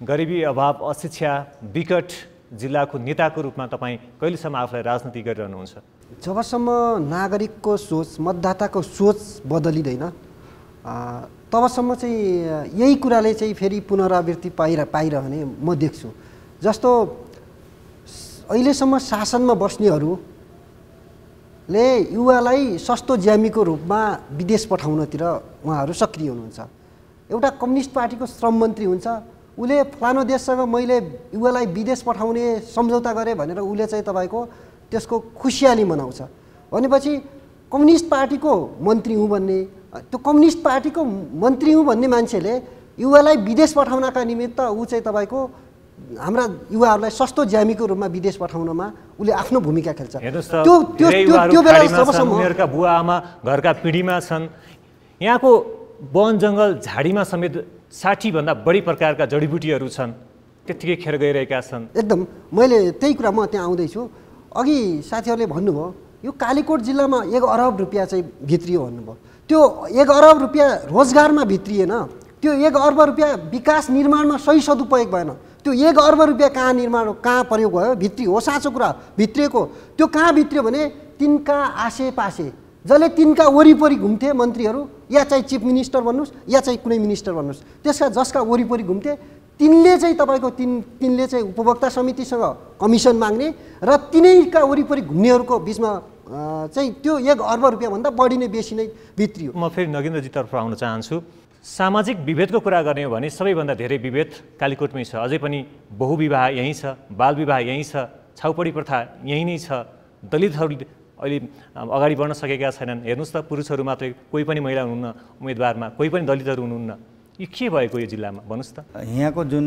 गरिबी अभाव, अशिक्षा, विकट जिल्लाको नेताको रूपमा तपाईँ कहिलेसम्म आफूलाई राजनीति गरिरहनुहुन्छ? जबसम्म नागरिकको सोच, मतदाताको सोच बदलिँदैन तबसम्म चाहिँ यही कुराले चाहिँ फेरि पुनरावृत्ति पाइरहने म देख्छु। जस्तो अहिलेसम्म शासनमा बस्नेहरूले युवालाई सस्तो ज्यामीको रूपमा विदेश पठाउनतिर उहाँहरू सक्रिय हुनुहुन्छ। एउटा कम्युनिस्ट पार्टीको श्रम मन्त्री हुन्छ, उसले फलानो देशसँग मैले युवालाई विदेश पठाउने सम्झौता गरेँ भनेर उसले चाहिँ तपाईँको त्यसको खुसियाली मनाउँछ। भनेपछि कम्युनिस्ट पार्टीको मन्त्री हुँ भन्ने, त्यो कम्युनिस्ट पार्टीको मन्त्री हुँ भन्ने मान्छेले युवालाई विदेश पठाउनका निमित्त ऊ चाहिँ तपाईँको हाम्रा युवाहरूलाई सस्तो ज्यामीको रूपमा विदेश पठाउनमा उसले आफ्नो भूमिका खेल्छ। त्यो बेला उनीहरूका बुवा आमा घरका पिँढीमा छन्। यहाँको वन जङ्गल झाडीमा समेत 60 भन्दा बढी प्रकारका जडीबुटीहरू छन्, त्यत्तिकै खेर गइरहेका छन्। एकदम मैले त्यही कुरा म त्यहाँ आउँदैछु। अघि साथीहरूले भन्नुभयो यो कालीकोट जिल्लामा 1 अरब रुपियाँ चाहिँ भित्रियो भन्नुभयो। त्यो 1 अरब रुपियाँ रोजगारमा भित्रिएन, त्यो 1 अर्ब रुपियाँ विकास निर्माणमा सही सदुपयोग भएन। त्यो 1 अर्ब रुपियाँ कहाँ निर्माण, कहाँ प्रयोग भयो? भित्रियो हो, साँचो कुरा भित्रिएको। त्यो कहाँ भित्रियो भने तिनका आसेपासे, जसले तिनका वरिपरि घुम्थे मन्त्रीहरू, या चाहिँ चिफ मिनिस्टर भन्नुहोस् या चाहिँ कुनै मिनिस्टर भन्नुहोस्, त्यसका जसका वरिपरि घुम्थे तिनले चाहिँ तपाईँको तिनले चाहिँ उपभोक्ता समितिसँग कमिसन माग्ने र तिनैका वरिपरि घुम्नेहरूको बिचमा चाहिँ त्यो 1 अर्ब रुपियाँभन्दा बढी नै बेसी नै भित्रियो। म फेरि नगेन्द्रजीतर्फ आउन चाहन्छु। सामाजिक विभेदको कुरा गर्ने हो भने सबैभन्दा धेरै विभेद कालीकोटमै छ। अझै पनि बहुविवाह यहीँ छ, बालविवाह यहीँ छ, छाउपडी प्रथा यहीँ नै छ। दलितहरू अहिले अगाडि बढ्न सकेका छैनन्। हेर्नुहोस् त, पुरुषहरू मात्रै, कोही पनि महिला हुनुहुन्न उम्मेदवारमा, कोही पनि दलितहरू हुनुहुन्न। यो के भएको यो जिल्लामा भन्नुहोस् त? यहाँको जुन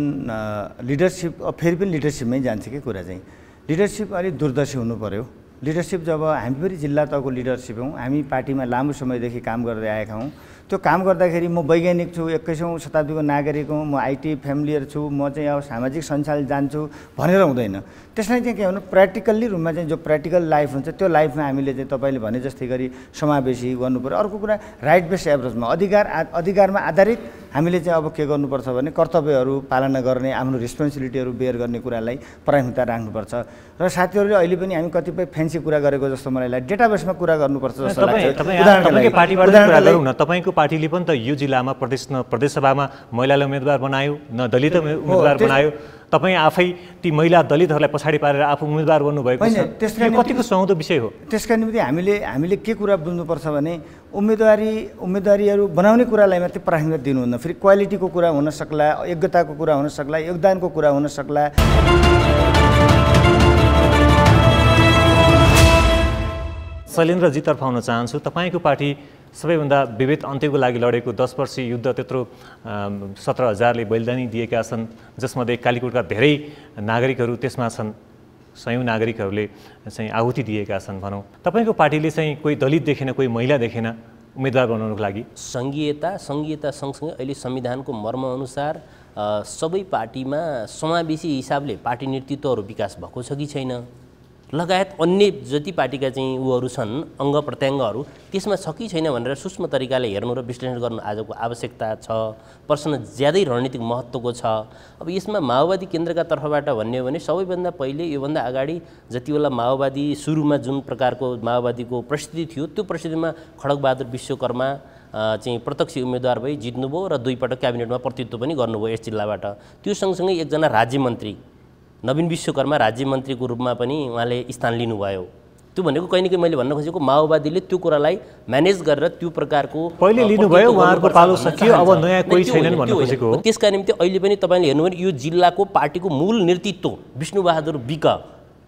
लिडरसिप, फेरि पनि लिडरसिपमै जान्छ कि कुरा चाहिँ। लिडरसिप अलिक दूरदर्शी हुनु पर्यो। लिडरसिप जब हामी पनि जिल्ला तहको लिडरसिप हौँ, हामी पार्टीमा लामो समयदेखि काम गर्दै आएका हौँ। त्यो काम गर्दाखेरि म वैज्ञानिक छु, 21औं शताब्दीको नागरिक हुँ, म आइटी फ्यामिलियर छु, म चाहिँ अब सामाजिक सञ्जाल जान्छु भनेर हुँदैन। त्यसलाई चाहिँ के भन्नु, प्र्याक्टिकल्ली रूपमा चाहिँ जो प्र्याक्टिकल लाइफ हुन्छ त्यो लाइफमा हामीले चाहिँ तपाईँले भने जस्तै गरी समावेशी गर्नु पर्यो। अर्को कुरा राइट बेस्ड एप्रोचमा अधिकारमा आधारित हामीले चाहिँ अब के गर्नुपर्छ भने कर्तव्यहरू पालना गर्ने, आफ्नो रेस्पोन्सिबिलिटीहरू बेयर गर्ने कुरालाई प्राथमिकता राख्नुपर्छ। र साथीहरूले अहिले पनि हामी कतिपय फ्यान्सी कुरा गरेको जस्तो मलाई लाग्छ, डेटाबेसमा कुरा गर्नुपर्छ जस्तो लाग्छ। तपाईँको पार्टीले पनि त यो जिल्लामा प्रदेशसभामा महिलालाई उम्मेदवार बनायो, न दलित उम्मेदवार बनायो। तपाईँ आफै ती महिला दलितहरूलाई पछाडि पारेर आफू उम्मेदवार बन्नुभएको छ। त्यसका कतिको सुहाउँदो विषय हो। त्यसका निम्ति हामीले के कुरा बुझ्नुपर्छ भने उम्मेदवारीहरू बनाउने कुरालाई मात्रै प्राथमिकता दिनुहुन्न। फेरि क्वालिटीको कुरा हुन सक्ला, योग्यताको कुरा हुन सक्ला, योगदानको कुरा हुन सक्ला। शैलेन्द्रजीतर्फ आउन चाहन्छु। तपाईँको पार्टी सबैभन्दा विभेद अन्त्यको लागि लडेको 10 वर्षीय युद्ध, त्यत्रो 17,000ले बलिदानी दिएका छन्, जसमध्ये कालीकोटका धेरै नागरिकहरू त्यसमा छन्। 100 नागरिकहरूले चाहिँ आहुति दिएका छन् भनौँ। तपाईँको पार्टीले चाहिँ कोही दलित देखेन, कोही महिला देखेन उम्मेदवार बनाउनको लागि? सङ्घीयता सँगसँगै अहिले संविधानको मर्मअनुसार सबै पार्टीमा समावेशी हिसाबले पार्टी नेतृत्वहरू विकास भएको छ कि छैन? लगायत अन्य जति पार्टीका चाहिँ उहरू छन् अङ्ग प्रत्यङ्गहरू त्यसमा छ कि छैन भनेर सूक्ष्म तरिकाले हेर्नु र विश्लेषण गर्नु आजको आवश्यकता छ। प्रश्न ज्यादै रणनीतिक महत्त्वको छ। अब यसमा माओवादी केन्द्रका तर्फबाट भन्ने हो भने सबैभन्दा पहिले योभन्दा अगाडि जति बेला माओवादी सुरुमा जुन प्रकारको माओवादीको प्रसिद्धि थियो त्यो प्रसिद्धिमा खड्गबहादुर विश्वकर्मा चाहिँ प्रत्यक्ष उम्मेदवार भई जित्नुभयो र 2 पटक क्याबिनेटमा प्रतिनिधित्व पनि गर्नुभयो यस जिल्लाबाट। त्यो सँगसँगै एकजना राज्यमन्त्री नवीन विश्वकर्मा राज्यमन्त्रीको रूपमा पनि उहाँले स्थान लिनुभयो। त्यो भनेको कहीँ न कहीँ मैले भन्न खोजेको माओवादीले त्यो कुरालाई म्यानेज गरेर त्यो प्रकारको पहिले लिनुभयो उहाँहरूको पालो सकियो अब नयाँ कोही छैनन् भन्नु खोजेको हो। त्यसका निम्ति अहिले पनि तपाईँले हेर्नु भने यो जिल्लाको पार्टीको मूल नेतृत्व विष्णुबहादुर विक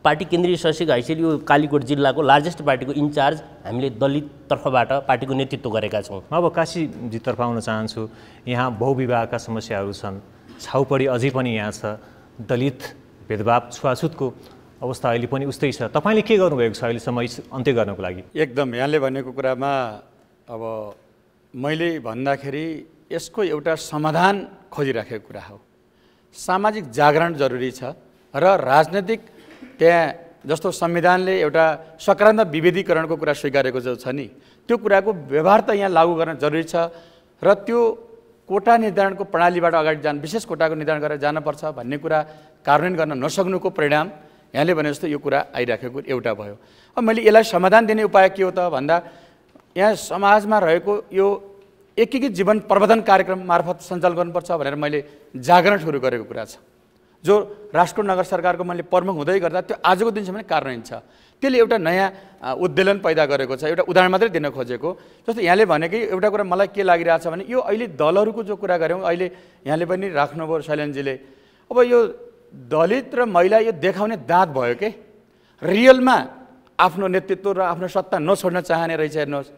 पार्टी केन्द्रीय सदस्यको हैसियत यो कालीकोट जिल्लाको लार्जेस्ट पार्टीको इन्चार्ज हामीले दलित तर्फबाट पार्टीको नेतृत्व गरेका छौँ। अब काशीजीतर्फ आउन चाहन्छु। यहाँ बहुविवाहका समस्याहरू छन्, छाउपडी अझै पनि यहाँ छ, दलित भेदभाव छुवाछुतको अवस्था अहिले पनि उस्तै छ। तपाईँले के गर्नुभएको छ अहिलेसम्म अन्त्य गर्नको लागि? एकदम यहाँले भनेको कुरामा अब मैले भन्दाखेरि यसको एउटा समाधान खोजिराखेको कुरा हो। सामाजिक जागरण जरुरी छ र राजनैतिक त्यहाँ जस्तो संविधानले एउटा सकारात्मक विभेदीकरणको कुरा स्वीकारेको जो छ नि त्यो कुराको व्यवहार त यहाँ लागू गर्न जरुरी छ र त्यो कोटा निर्धारणको प्रणालीबाट अगाडि जान विशेष कोटाको निर्धारण गरेर जानुपर्छ भन्ने कुरा कार्यान्वयन गर्न नसक्नुको परिणाम यहाँले भने जस्तो यो कुरा आइराखेको एउटा भयो। अब मैले यसलाई समाधान दिने उपाय के हो त भन्दा यहाँ समाजमा रहेको यो एकीकृत जीवन प्रबन्धन कार्यक्रम मार्फत सञ्चालन गर्नुपर्छ भनेर मैले जागरण सुरु गरेको कुरा छ जो राष्ट्रकोट नगर सरकारको मैले प्रमुख हुँदै गर्दा त्यो आजको दिनसम्म कार्यान्वयन छ। त्यसले एउटा नयाँ उद्वेलन पैदा गरेको छ। एउटा उदाहरण मात्रै दिन खोजेको जस्तो यहाँले भनेकै एउटा कुरा मलाई के लागिरहेछ भने यो अहिले दलहरूको जो कुरा गऱ्यौँ अहिले यहाँले पनि राख्नुभयो शैलेनजीले। अब यो दलित र महिला यो देखाउने दाँत भयो के रियलमा आफ्नो नेतृत्व र आफ्नो सत्ता नछोड्न चाहने रहेछ। हेर्नुहोस्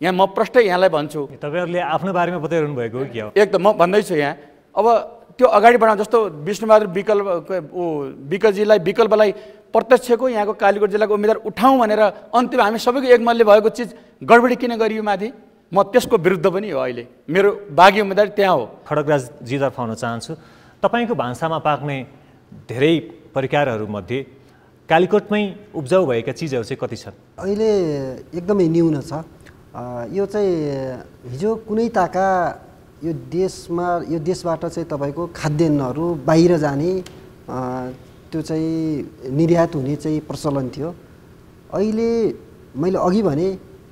यहाँ म प्रष्टै यहाँलाई भन्छु तपाईँहरूले आफ्नो बारेमा बताइरहनु भएको हो कि हो? एकदम म भन्दैछु यहाँ अब त्यो अगाडि बढाउँ जस्तो विष्णुबहादुर विकलजीलाई विकल्पलाई प्रत्यक्षको यहाँको कालीकोट जिल्लाको उम्मेदवार उठाउँ भनेर अन्तिम हामी सबैको एकमतले भएको चिज गडबडी किन गरियो माथि म त्यसको विरुद्ध पनि हो। अहिले मेरो बागी उम्मेदवार त्यहाँ हो। खड्गराजजीतर्फ आउन चाहन्छु। तपाईँको भान्सामा पाक्ने धेरै परिकारहरूमध्ये कालीकोटमै उब्जाउ भएका चिजहरू चाहिँ कति छन्? अहिले एकदमै न्यून छ। यो चाहिँ हिजो कुनै ताका यो देशबाट चाहिँ तपाईँको खाद्यान्नहरू बाहिर जाने त्यो चाहिँ निर्यात हुने चाहिँ प्रचलन थियो। अहिले मैले अघि भने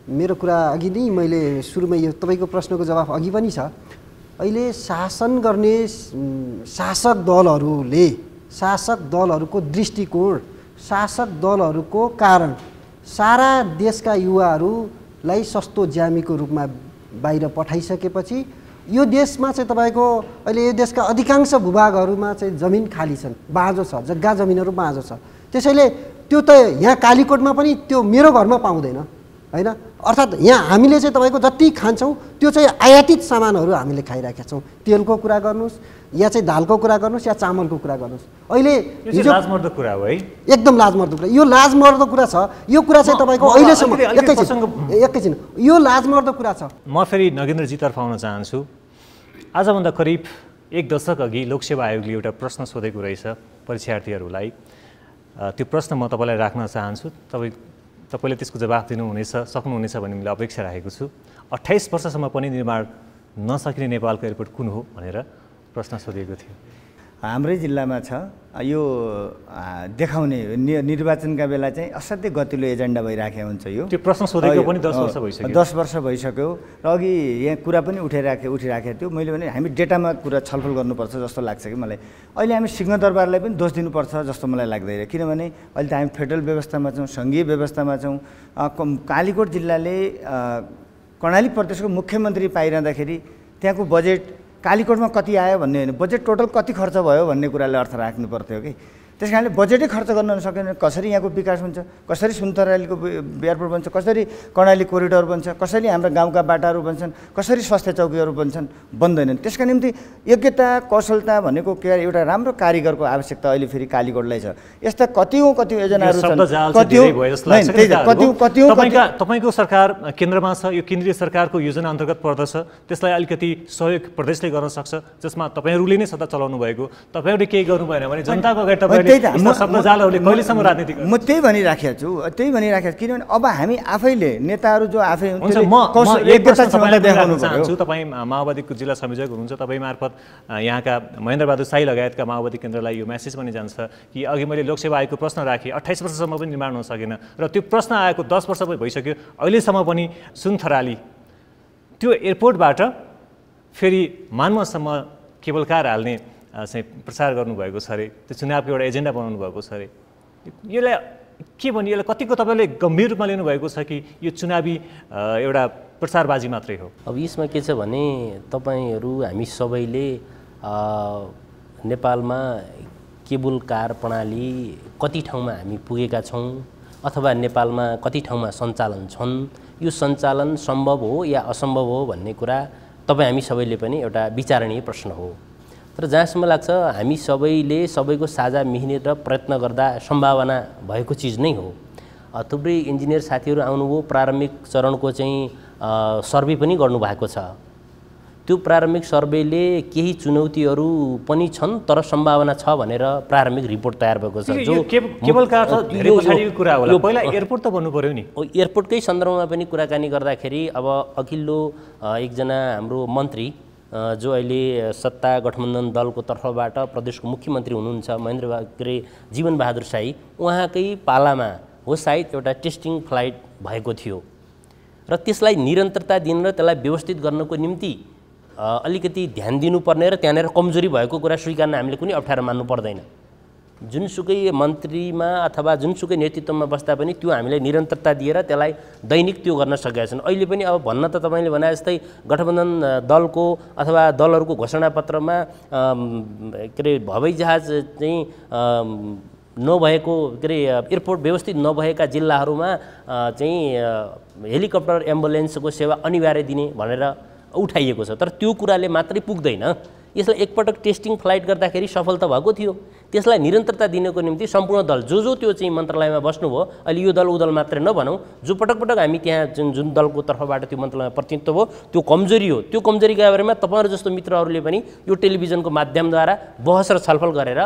मेरो कुरा अघि नै मैले सुरुमै यो तपाईँको प्रश्नको जवाफ अघि पनि छ। अहिले शासन गर्ने शासक दलहरूको दृष्टिकोण शासक दलहरूको कारण सारा देशका युवाहरूलाई सस्तो ज्यामीको रूपमा बाहिर पठाइसकेपछि यो देशमा चाहिँ तपाईँको अहिले यो देशका अधिकांश भूभागहरूमा चाहिँ जमिन खाली छन्, बाँझो छ, जग्गा जमिनहरू बाँझो छ। त्यसैले त्यो त यहाँ कालीकोटमा पनि त्यो मेरो घरमा पाउँदैन हैन। अर्थात् यहाँ हामीले चाहिँ तपाईँको जति खान्छौँ त्यो चाहिँ आयातित सामानहरू हामीले खाइराखेका छौँ। तेलको कुरा गर्नुहोस् या चाहिँ दालको कुरा गर्नुहोस् या चामलको कुरा गर्नुहोस्। अहिले लाजमर्दो कुरा हो है, एकदम लाजमर्दो कुरा। यो लाजमर्दो कुरा छ। यो कुरा चाहिँ तपाईँको अहिलेसम्म एकैछिन यो लाजमर्दो कुरा छ। म फेरि नगेन्द्रजीतर्फ आउन चाहन्छु। आजभन्दा करिब 1 दशक अघि लोकसेवा आयोगले एउटा प्रश्न सोधेको रहेछ परीक्षार्थीहरूलाई। त्यो प्रश्न म तपाईँलाई राख्न चाहन्छु। तपाईँले त्यसको जवाफ सक्नुहुनेछ भन्ने मैले अपेक्षा राखेको छु। 28 वर्षसम्म पनि निर्माण नसकिने नेपालको एयरपोर्ट कुन हो भनेर प्रश्न सोधिएको थियो। हाम्रै जिल्लामा छ। यो देखाउने निर्वाचनका बेला चाहिँ असाध्यै गतिलो एजेन्डा भइराखेको हुन्छ। यो त्यो प्रश्न सोधेको पनि 10 वर्ष भइसक्यो। 10 वर्ष भइसक्यो र अघि यहाँ कुरा पनि उठिराखेको थियो। मैले भने हामी डेटामा कुरा छलफल गर्नुपर्छ जस्तो लाग्छ कि मलाई। अहिले हामी सिंहदरबारलाई पनि दोष दिनुपर्छ जस्तो मलाई लाग्दैन। किनभने अहिले त हामी फेडरल व्यवस्थामा छौँ, सङ्घीय व्यवस्थामा छौँ। कालीकोट जिल्लाले कर्णाली प्रदेशको मुख्यमन्त्री पाइरहँदाखेरि त्यहाँको बजेट कालीकोटमा कति आयो भन्ने होइन, बजेट टोटल कति खर्च भयो भन्ने कुराले अर्थ राख्नु पर्थ्यो कि। त्यस कारणले बजेटै खर्च गर्न नसकेन कसरी यहाँको विकास हुन्छ, कसरी सुन्तरालीको एयरपोर्ट बन्छ, कसरी कर्णाली कोरिडोर बन्छ, कसरी हाम्रा गाउँका बाटाहरू बन्छन्, कसरी स्वास्थ्य चौकीहरू बन्छन्, बन्दैनन्। त्यसका निम्ति योग्यता कौशलता भनेको के एउटा राम्रो कारिगरको आवश्यकता अहिले फेरि कालीकोटलाई छ। यस्ता कति योजनाहरू छन्। तपाईँको सरकार केन्द्रमा छ, यो केन्द्रीय सरकारको योजना अन्तर्गत पर्दछ। त्यसलाई अलिकति सहयोग प्रदेशले गर्न सक्छ जसमा तपाईँहरूले नै सत्ता चलाउनु भएको। तपाईँहरूले केही गर्नु भएन भने जनताको अगाडि तपाईँले यस्ता शब्दजालहरूले कहिलेसम्म राजनीति म त्यही भनिराखेको छु किनभने अब हामी आफैले नेताहरू जो आफै चाहन्छु। तपाईँ माओवादीको जिल्ला संयोजक हुनुहुन्छ, तपाईँ मार्फत यहाँका महेन्द्र बहादुर साई लगायतका माओवादी केन्द्रलाई यो मेसेज पनि जान्छ कि अघि मैले लोकसेवा आयोगको प्रश्न राखेँ, 28 वर्षसम्म पनि निर्माण हुन सकेन र त्यो प्रश्न आएको 10 वर्ष भइसक्यो, अहिलेसम्म पनि सुनथराली त्यो एयरपोर्टबाट फेरि मानवसम्म केबल कार हाल्ने चाहिँ प्रचार गर्नुभएको छ अरे, त्यो चुनावको एउटा एजेन्डा बनाउनु भएको छ अरे। यसलाई के भन्ने, यसलाई कतिको तपाईँले गम्भीर रूपमा लिनुभएको छ कि यो चुनावी एउटा प्रचारबाजी मात्रै हो? अब यसमा के छ भने तपाईँहरू हामी सबैले नेपालमा केबल कार प्रणाली कति ठाउँमा हामी पुगेका छौँ अथवा नेपालमा कति ठाउँमा सञ्चालन छन्, यो सञ्चालन सम्भव हो या असम्भव हो भन्ने कुरा तपाईँ हामी सबैले पनि एउटा विचारणीय प्रश्न हो। तर जहाँसम्म लाग्छ हामी सबैले सबैको साझा मिहिनेत र प्रयत्न गर्दा सम्भावना भएको चिज नै हो। थुप्रै इन्जिनियर साथीहरू आउनुभयो, प्रारम्भिक चरणको चाहिँ सर्वे पनि गर्नुभएको छ। त्यो प्रारम्भिक सर्वेले केही चुनौतीहरू पनि छन् तर सम्भावना छ भनेर प्रारम्भिक रिपोर्ट तयार भएको छ। जो केबल कार त धेरै पछाडिको कुरा होला, पहिला एयरपोर्ट त भन्नु पर्यो नि। एयरपोर्टकै सन्दर्भमा पनि कुराकानी गर्दाखेरि अब अघिल्लो एकजना हाम्रो मन्त्री जो अहिले सत्ता गठबन्धन दलको तर्फबाट प्रदेशको मुख्यमन्त्री हुनुहुन्छ महेन्द्र जीवन बहादुर साई, उहाँकै पालामा हो सायद एउटा टेस्टिङ फ्लाइट भएको थियो र त्यसलाई निरन्तरता दिन र त्यसलाई व्यवस्थित गर्नको निम्ति अलिकति ध्यान दिनुपर्ने र त्यहाँनिर कमजोरी भएको कुरा स्वीकार्न हामीले कुनै अप्ठ्यारो मान्नु पर्दैन। जुनसुकै मन्त्रीमा अथवा जुनसुकै नेतृत्वमा बस्दा पनि त्यो हामीले निरन्तरता दिएर त्यसलाई दैनिक त्यो गर्न सकेका छन्। अहिले पनि अब भन्न त तपाईँले भने जस्तै गठबन्धन दलको अथवा दलहरूको घोषणापत्रमा के अरे हवाई जहाज चाहिँ नभएको के अरे एयरपोर्ट व्यवस्थित नभएका जिल्लाहरूमा चाहिँ हेलिकप्टर एम्बुलेन्सको सेवा अनिवार्य दिने भनेर उठाइएको छ। तर त्यो कुराले मात्रै पुग्दैन, यसलाई एकपटक टेस्टिङ फ्लाइट गर्दाखेरि सफल त भएको थियो, त्यसलाई निरन्तरता दिनको निम्ति सम्पूर्ण दल जो त्यो चाहिँ मन्त्रालयमा बस्नुभयो, अहिले यो दल ऊ दल मात्रै नभनौँ, जो पटक पटक हामी त्यहाँ जुन दलको तर्फबाट त्यो मन्त्रालयमा प्रतिनिधित्व भयो, त्यो कमजोरी हो। त्यो कमजोरीका बारेमा तपाईँहरू जस्तो मित्रहरूले पनि यो टेलिभिजनको माध्यमद्वारा बहस र छलफल गरेर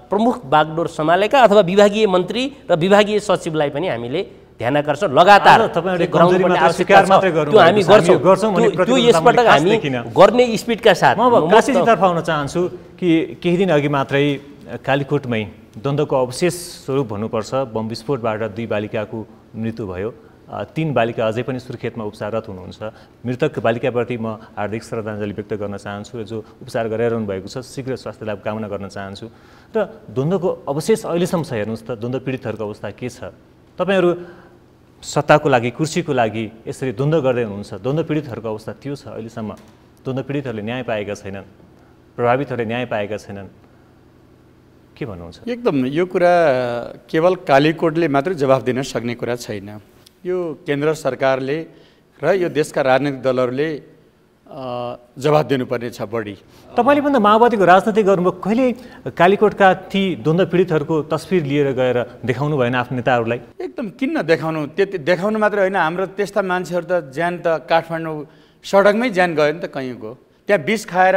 प्रमुख बागडोर सम्हालेका अथवा विभागीय मन्त्री र विभागीय सचिवलाई पनि हामीले ध्यान आकर्षण लगातार त्यो हामी गर्छौँ। त्यो यसपटक हामी गर्ने स्पिडका साथ म काशीजीतर्फ आउन चाहन्छु कि केही दिन अघि मात्रै कालीकोटमै द्वन्द्वको अवशेष स्वरूप भन्नुपर्छ, बम विस्फोटबाट 2 बालिकाको मृत्यु भयो, 3 बालिका अझै पनि सुर्खेतमा उपचाररत हुनुहुन्छ। मृतक बालिकाप्रति म हार्दिक श्रद्धाञ्जली व्यक्त गर्न चाहन्छु र जो उपचार गरिरहनु भएको छ शीघ्र स्वास्थ्य लाभ कामना गर्न चाहन्छु। र द्वन्द्वको अवशेष अहिलेसम्म छ, हेर्नुहोस् त द्वन्द्व पीडितहरूको अवस्था के छ। तपाईँहरू सत्ताको लागि कुर्सीको लागि यसरी द्वन्द्व गर्दै हुनुहुन्छ, द्वन्द्व पीडितहरूको अवस्था त्यो छ अहिलेसम्म। द्वन्द्व पीडितहरूले न्याय पाएका छैनन्, प्रभावितहरूले न्याय पाएका छैनन्, के भन्नुहुन्छ? एकदम यो कुरा केवल कालीकोटले मात्रै जवाफ दिन सक्ने कुरा छैन। यो केन्द्र सरकारले र यो देशका राजनीतिक दलहरूले जवाफ दिनुपर्ने छ बढी। तपाईँले पनि त माओवादीको राजनीति गर्नुभयो, कहिले कालीकोटका ती द्वन्द्व पीडितहरूको तस्बिर लिएर गएर देखाउनु भएन आफ्नो नेताहरूलाई? एकदम किन नदेखाउनु, त्यति देखाउनु मात्रै होइन, हाम्रो त्यस्ता मान्छेहरू त ज्यान त काठमाडौँ सडकमै ज्यान गयो नि त, कहीँ गयो त्यहाँ विष खाएर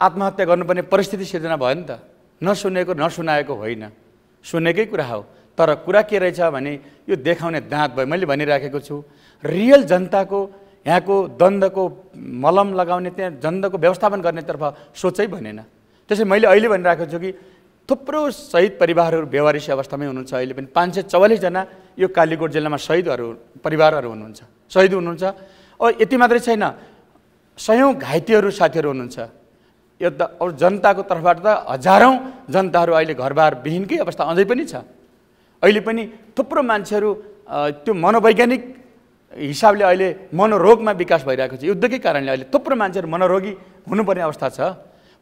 आत्महत्या गर्नुपर्ने परिस्थिति सिर्जना भयो नि त। नसुनेको नसुनाएको होइन, सुनेकै कुरा हो। तर कुरा के रहेछ भने यो देखाउने दाँत भयो। मैले भनिराखेको छु, रियल जनताको यहाँको द्वन्द्वको मलम लगाउने, त्यहाँ द्वन्द्वको व्यवस्थापन गर्नेतर्फ सोचै बनेन। त्यसैले मैले अहिले भनिरहेको छु कि थुप्रो शहीद परिवारहरू बेवारिसी अवस्थामै हुनुहुन्छ। अहिले पनि 544 जना यो कालीकोट जिल्लामा शहीदहरू परिवारहरू हुनुहुन्छ, शहीद हुनुहुन्छ। यति मात्रै छैन, सयौँ घाइतेहरू साथीहरू हुनुहुन्छ। यो त अरू जनताको तर्फबाट त हजारौँ जनताहरू अहिले घरबार विहीनकै अवस्था अझै पनि छ। अहिले पनि थुप्रो मान्छेहरू त्यो मनोवैज्ञानिक हिसाबले अहिले मनोरोगमा विकास भइरहेको छ। युद्धकै कारणले अहिले थुप्रो मान्छेहरू मनोरोगी हुनुपर्ने अवस्था छ।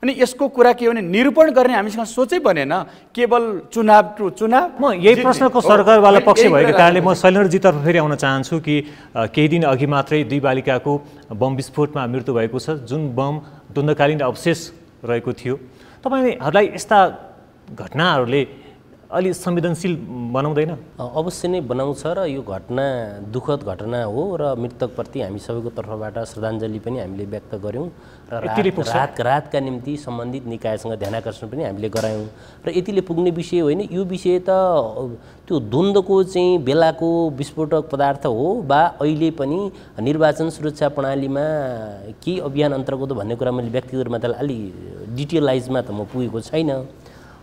अनि यसको कुरा के हो भने निरूपण गर्ने हामीसँग सोचै बनेन, केवल चुनाव टु चुनाव। म यही प्रश्नको सरकारवाला पक्ष भएको कारणले म शैलेन्द्रजीतर्फ फेरि आउन चाहन्छु कि केही दिन अघि मात्रै 2 बालिकाको बम विस्फोटमा मृत्यु भएको छ, जुन बम द्वन्द्वकालीन अवशेष रहेको थियो। तपाईँहरूलाई यस्ता घटनाहरूले अलि संवेदनशील बनाउँदैन? अवश्य नै बनाउँछ र यो घटना दुःखद घटना हो र मृतकप्रति हामी सबैको तर्फबाट श्रद्धाञ्जली पनि हामीले व्यक्त गऱ्यौँ र राहतका निम्ति सम्बन्धित निकायसँग ध्यानाकर्षण पनि हामीले गरायौँ र यतिले पुग्ने विषय होइन। यो विषय त त्यो द्वन्द्वको चाहिँ बेलाको विस्फोटक पदार्थ हो वा अहिले पनि निर्वाचन सुरक्षा प्रणालीमा केही अभियान अन्तर्गत हो भन्ने कुरा मैले व्यक्तिगत रूपमा त अलि डिटेलाइजमा त म पुगेको छैन।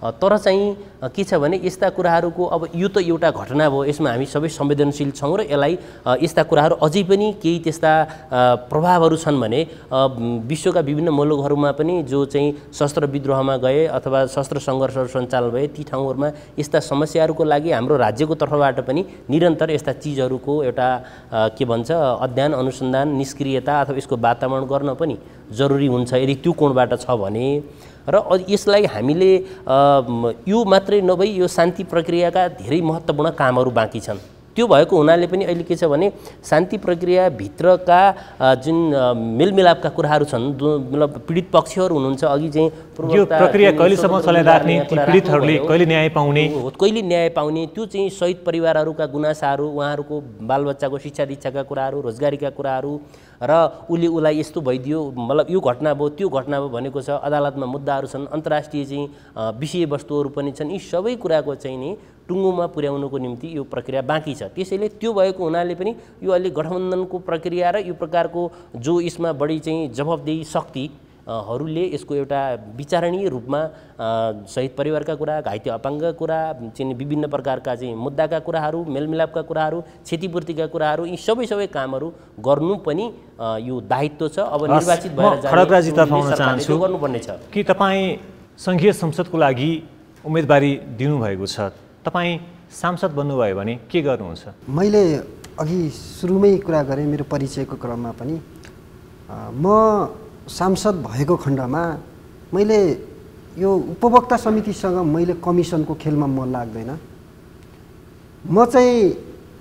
तर चाहिँ के छ भने यस्ता कुराहरूको अब यो त एउटा घटना भयो, यसमा हामी सबै संवेदनशील छौँ र यसलाई यस्ता कुराहरू अझै पनि केही त्यस्ता प्रभावहरू छन् भने विश्वका विभिन्न मुलुकहरूमा पनि जो चाहिँ शस्त्र विद्रोहमा गए अथवा शस्त्र सङ्घर्षहरू सञ्चालन भए ती ठाउँहरूमा यस्ता समस्याहरूको लागि हाम्रो राज्यको तर्फबाट पनि निरन्तर यस्ता चिजहरूको एउटा के भन्छ अध्ययन अनुसन्धान निष्क्रियता अथवा यसको वातावरण गर्न पनि जरुरी हुन्छ यदि त्यो कोणबाट छ भने। र यसलाई हामीले यो मात्रै नभई यो शान्ति प्रक्रियाका धेरै महत्त्वपूर्ण कामहरू बाँकी छन्। त्यो भएको हुनाले पनि अहिले के छ भने शान्ति प्रक्रियाभित्रका जुन मेलमिलापका कुराहरू छन्, मतलब पीडित पक्षहरू हुनुहुन्छ अघि चाहिँ यो प्रक्रिया कहिलेसम्म चलाइराख्ने, ती पीडितहरूले कहिले न्याय पाउने त्यो चाहिँ शहीद परिवारहरूका गुनासाहरू, उहाँहरूको बालबच्चाको शिक्षा दीक्षाका कुराहरू, रोजगारीका कुराहरू र उसलाई यस्तो भइदियो, मतलब यो घटना भयो त्यो घटना भयो भनेको छ, अदालतमा मुद्दाहरू छन्, अन्तर्राष्ट्रिय चाहिँ विषयवस्तुहरू पनि छन्। यी सबै कुराको चाहिँ नि टुङ्गोमा पुर्याउनुको निम्ति यो प्रक्रिया बाँकी छ। त्यसैले त्यो भएको हुनाले पनि यो अहिले गठबन्धनको प्रक्रिया र यो प्रकारको जो यसमा बढी चाहिँ जवाफदेही शक्तिहरूले यसको एउटा विचारणीय रूपमा शहीद परिवारका कुरा, घाइते अपाङ्गका कुरा, चाहिँ विभिन्न प्रकारका चाहिँ मुद्दाका कुराहरू, मेलमिलापका कुराहरू, क्षतिपूर्तिका कुराहरू, यी सबै कामहरू गर्नु पनि यो दायित्व छ। अब निर्वाचित भएर खड्गराजीतर्फ आउन चाहन्छु गर्नुपर्ने छ कि तपाईँ सङ्घीय संसदको लागि उम्मेदवारी दिनुभएको छ, तपाईँ सांसद बन्नुभयो भने के गर्नुहुन्छ? मैले अघि सुरुमै कुरा गरेँ मेरो परिचयको क्रममा पनि म सांसद भएको खण्डमा मैले यो उपभोक्ता समितिसँग मैले कमिसनको खेलमा मन लाग्दैन। म चाहिँ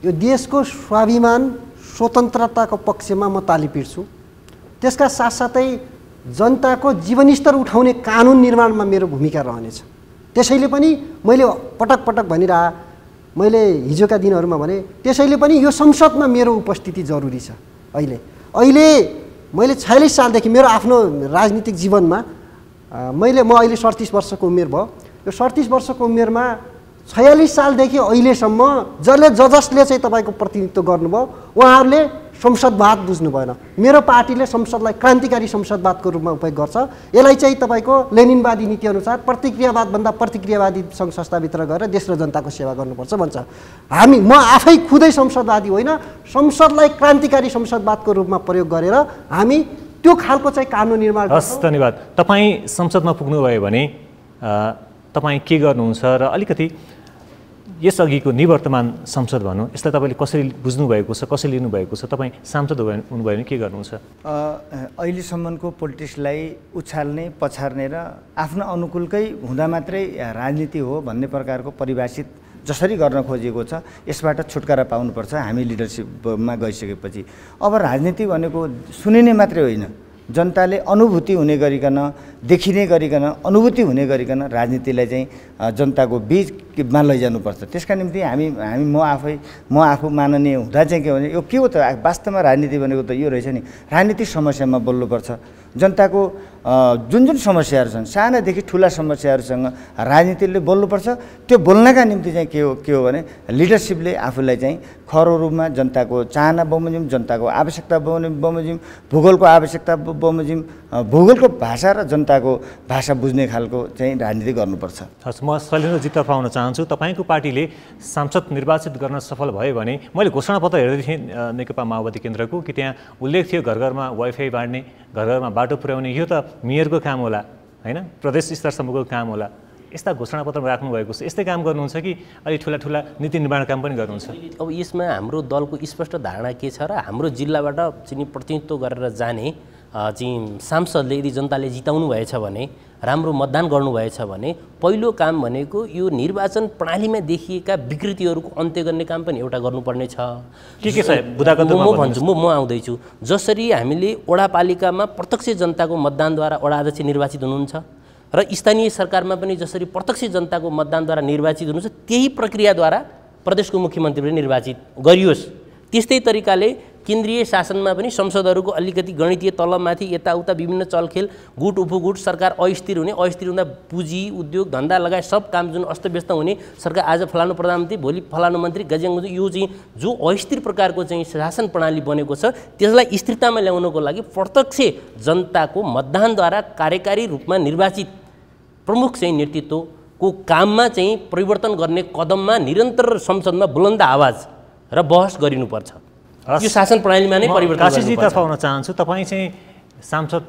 यो देशको स्वाभिमान स्वतन्त्रताको पक्षमा म ताली पिट्छु। त्यसका साथसाथै जनताको जीवनस्तर उठाउने कानुन निर्माणमा मेरो भूमिका रहनेछ। त्यसैले पनि मैले पटक पटक भनिरहे, मैले हिजोका दिनहरूमा भने त्यसैले पनि यो संसदमा मेरो उपस्थिति जरुरी छ। अहिले मैले 46 सालदेखि मेरो आफ्नो राजनीतिक जीवनमा म अहिले 37 वर्षको उमेर भयो। यो 37 वर्षको उमेरमा 46 सालदेखि अहिलेसम्म जसले चाहिँ तपाईँको प्रतिनिधित्व गर्नुभयो उहाँहरूले संसदवाद बुझ्नु भएन। मेरो पार्टीले संसदलाई क्रान्तिकारी संसदवादको रूपमा उपयोग गर्छ। यसलाई चाहिँ तपाईँको लेनिनवादी नीतिअनुसार प्रतिक्रियावादभन्दा प्रतिक्रियावादी सङ्घ संस्थाभित्र गएर देश र जनताको सेवा गर्नुपर्छ भन्छ। म आफै खुदै संसदवादी होइन, संसदलाई क्रान्तिकारी संसदवादको रूपमा प्रयोग गरेर हामी त्यो खालको चाहिँ कानुन निर्माण गर्छौँ। हस्, धन्यवाद। तपाईँ संसदमा पुग्नुभयो भने तपाईँ के गर्नुहुन्छ र अलिकति यसअघिको निवर्तमान संसद भनौँ, यसलाई तपाईँले कसरी बुझ्नुभएको छ, कसरी लिनुभएको छ? तपाईँ सांसद हुनुभयो भने के गर्नुहुन्छ? अहिलेसम्मको पोलिटिक्सलाई उछाल्ने, पछार्ने र आफ्नो अनुकूलकै हुँदा मात्रै राजनीति हो भन्ने प्रकारको परिभाषित जसरी गर्न खोजिएको छ, यसबाट छुटकारा पाउनुपर्छ हामी लिडरसिपमा गइसकेपछि। अब राजनीति भनेको सुनिने मात्रै होइन, जनताले अनुभूति हुने गरिकन, देखिने गरिकन, अनुभूति हुने गरिकन राजनीतिलाई चाहिँ जनताको बिचमा लैजानुपर्छ। त्यसका निम्ति म आफू माननीय हुँदा चाहिँ के भने यो के हो त वास्तवमा राजनीति भनेको त यो रहेछ नि, राजनीतिक समस्यामा बोल्नुपर्छ। जनताको जुन समस्याहरू छन्, सानादेखि ठुला समस्याहरूसँग राजनीतिले बोल्नुपर्छ। त्यो बोल्नका निम्ति चाहिँ के हो भने लिडरसिपले आफूलाई चाहिँ खरो रूपमा जनताको चाहना बमोजिम, जनताको आवश्यकता बमोजिम, भूगोलको आवश्यकता बमोजिम, भूगोलको भाषा र जनताको भाषा बुझ्ने खालको चाहिँ राजनीति गर्नुपर्छ। हस्, म शैलेन्द्रजीतर्फ आउन चाहन्छु। तपाईँको पार्टीले सांसद निर्वाचित गर्न सफल भयो भने, मैले घोषणापत्र हेर्दै थिएँ नेकपा माओवादी केन्द्रको, कि त्यहाँ उल्लेख थियो घर घरमा वाइफाई बाँड्ने, घर घरमा बाटो पुर्याउने। यो त मेयरको काम होला होइन, प्रदेश स्तरसम्मको काम होला। यस्ता घोषणापत्रमा राख्नुभएको छ, यस्तै काम गर्नुहुन्छ कि अलि ठुला नीति निर्माण काम पनि गर्नुहुन्छ? अब यसमा हाम्रो दलको स्पष्ट धारणा के छ र हाम्रो जिल्लाबाट चाहिँ प्रतिनिधित्व गरेर जाने चाहिँ सांसदले यदि जनताले जिताउनु भएछ भने, राम्रो मतदान गर्नुभएछ भने पहिलो काम भनेको यो निर्वाचन प्रणालीमा देखिएका विकृतिहरूको अन्त्य गर्ने काम पनि एउटा गर्नुपर्ने छ। के छ बुदागत म भन्छु, म आउँदैछु। जसरी हामीले वडापालिकामा प्रत्यक्ष जनताको मतदानद्वारा वडा अध्यक्ष निर्वाचित हुनुहुन्छ, र स्थानीय सरकारमा पनि जसरी प्रत्यक्ष जनताको मतदानद्वारा निर्वाचित हुनुहुन्छ त्यही प्रक्रियाद्वारा प्रदेशको मुख्यमन्त्री पनि निर्वाचित गरियोस्। त्यस्तै तरिकाले केन्द्रीय शासनमा पनि संसदहरूको अलिकति गणितीय तलमाथि यताउता विभिन्न चलखेल गुट उपगुट सरकार अस्थिर हुने, अस्थिर हुँदा पुँजी उद्योग धन्दा लगायत सब काम जुन अस्तव्यस्त हुने, सरकार आज फलानु प्रधानमन्त्री भोलि फलानु मन्त्री गज्याङ, यो चाहिँ जो अस्थिर प्रकारको चाहिँ शासन प्रणाली बनेको छ त्यसलाई स्थिरतामा ल्याउनको लागि प्रत्यक्ष जनताको मतदानद्वारा कार्यकारी रूपमा निर्वाचित प्रमुख चाहिँ नेतृत्वको काममा चाहिँ परिवर्तन गर्ने कदममा निरन्तर संसदमा बुलन्द आवाज र बहस गरिनुपर्छ। यो शासन प्रणालीमा नै परिवर्तन काशीजीतर्फ आउन चाहन्छु। तपाईँ चाहिँ सांसद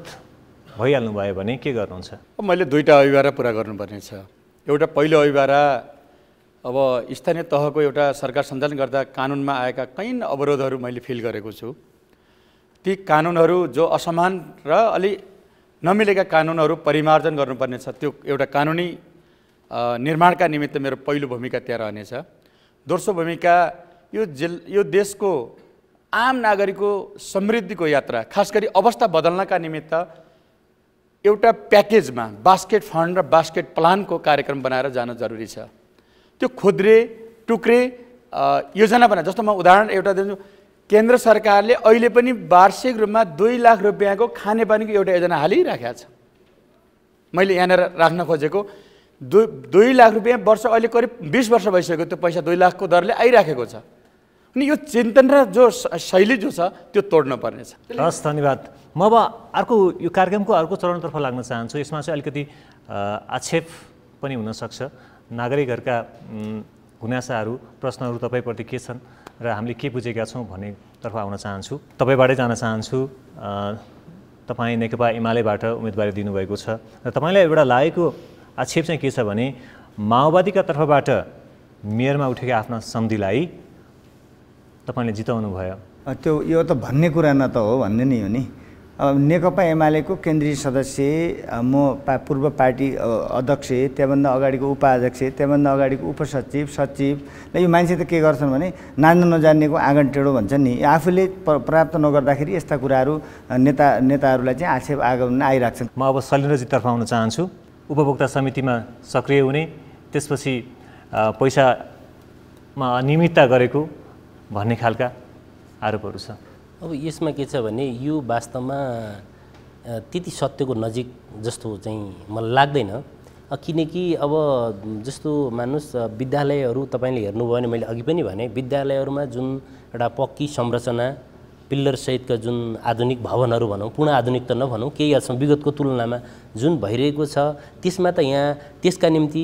भइहाल्नु भयो भने के गर्नुहुन्छ? मैले दुईवटा अभिभारा पुरा गर्नुपर्ने छ। एउटा पहिलो अभिभारा अब स्थानीय तहको एउटा सरकार सञ्चालन गर्दा कानुनमा आएका कैयन अवरोधहरू मैले फिल गरेको छु। ती कानुनहरू जो असमान र अलि नमिलेका कानुनहरू परिमार्जन गर्नुपर्ने छ। त्यो एउटा कानुनी निर्माणका निमित्त मेरो पहिलो भूमिका त्यहाँ रहनेछ। दोस्रो भूमिका यो देशको आम नागरिकको समृद्धिको यात्रा, खास गरी अवस्था बदल्नका निमित्त एउटा प्याकेजमा बास्केट फन्ड र बास्केट प्लानको कार्यक्रम बनाएर जान जरुरी छ। त्यो खुद्रे टुक्रे योजना बना, जस्तो म उदाहरण एउटा दिन्छु। केन्द्र सरकारले अहिले पनि वार्षिक रूपमा 2 लाख रुपियाँको खानेपानीको एउटा योजना हालिराखेको छ। मैले यहाँनिर राख्न खोजेको 2 लाख रुपियाँ वर्ष अहिले करिब 20 वर्ष भइसक्यो त्यो पैसा 2 लाखको दरले आइराखेको छ। अनि यो चिन्तन र जो शैली जो छ त्यो तोड्न पर्ने छ। हस्, धन्यवाद। म अब अर्को यो कार्यक्रमको अर्को चरणतर्फ लाग्न चाहन्छु। यसमा चाहिँ अलिकति आक्षेप पनि हुनसक्छ। नागरिकहरूका गुनासाहरू प्रश्नहरू तपाईँप्रति के छन् र हामीले के बुझेका छौँ भन्नेतर्फ आउन चाहन्छु। तपाईँबाटै जान चाहन्छु। तपाईँ नेकपा एमालेबाट उम्मेदवारी दिनुभएको छ र तपाईँलाई एउटा लागेको आक्षेप चाहिँ के छ भने माओवादीका तर्फबाट मेयरमा उठेका आफ्ना सम्धिलाई तपाईँले जिताउनु भयो। त्यो यो त भन्ने कुरा न त हो, भन्ने नै हो नि। अब नेकपा एमालेको केन्द्रीय सदस्य, म पूर्व पार्टी अध्यक्ष, त्यहाँभन्दा अगाडिको उपाध्यक्ष, त्यहाँभन्दा अगाडिको उपसचिव, सचिव। र यो मान्छे त के गर्छन् भने नाच्न नजान्नेको आँगन टेढो भन्छन् नि। आफूले प्राप्त नगर्दाखेरि यस्ता कुराहरू नेताहरूलाई चाहिँ आक्षेप आगाउन आइराख्छन्। म अब शैलेन्द्रजीतर्फ आउन चाहन्छु। उपभोक्ता समितिमा सक्रिय हुने, त्यसपछि पैसामा अनियमितता गरेको भन्ने खालका आरोपहरू छ। अब यसमा के छ भने यो वास्तवमा त्यति सत्यको नजिक जस्तो चाहिँ मलाई लाग्दैन। किनकि अब जस्तो मान्नुहोस् विद्यालयहरू तपाईँले हेर्नुभयो भने मैले अघि पनि भने विद्यालयहरूमा जुन एउटा पक्की संरचना पिल्लरसहितका जुन आधुनिक भवनहरू भनौँ, पूर्ण आधुनिक त नभनौँ, केही हदसम्म विगतको तुलनामा जुन भइरहेको छ त्यसमा त यहाँ त्यसका निम्ति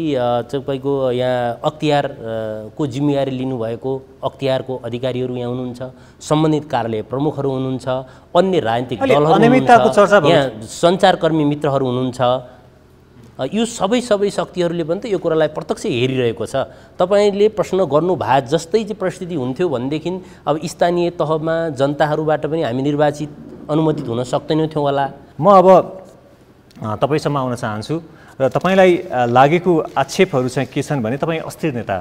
तपाईँको यहाँ अख्तियारको जिम्मेवारी लिनुभएको अख्तियारको अधिकारीहरू यहाँ हुनुहुन्छ, सम्बन्धित कार्यालय प्रमुखहरू हुनुहुन्छ, अन्य राजनीतिक दलहरू हुनुहुन्छ, यहाँ सञ्चारकर्मी मित्रहरू हुनुहुन्छ। यो सबै शक्तिहरूले पनि त यो कुरालाई प्रत्यक्ष हेरिरहेको छ। तपाईँले प्रश्न गर्नुभए जस्तै चाहिँ परिस्थिति हुन्थ्यो भनेदेखि अब स्थानीय तहमा जनताहरूबाट पनि हामी निर्वाचित अनुमोदित हुन सक्दैनौँ थियो होला। म अब तपाईँसम्म आउन चाहन्छु र तपाईँलाई लागेको आक्षेपहरू चाहिँ के छन् भने तपाईँ अस्थिर नेता,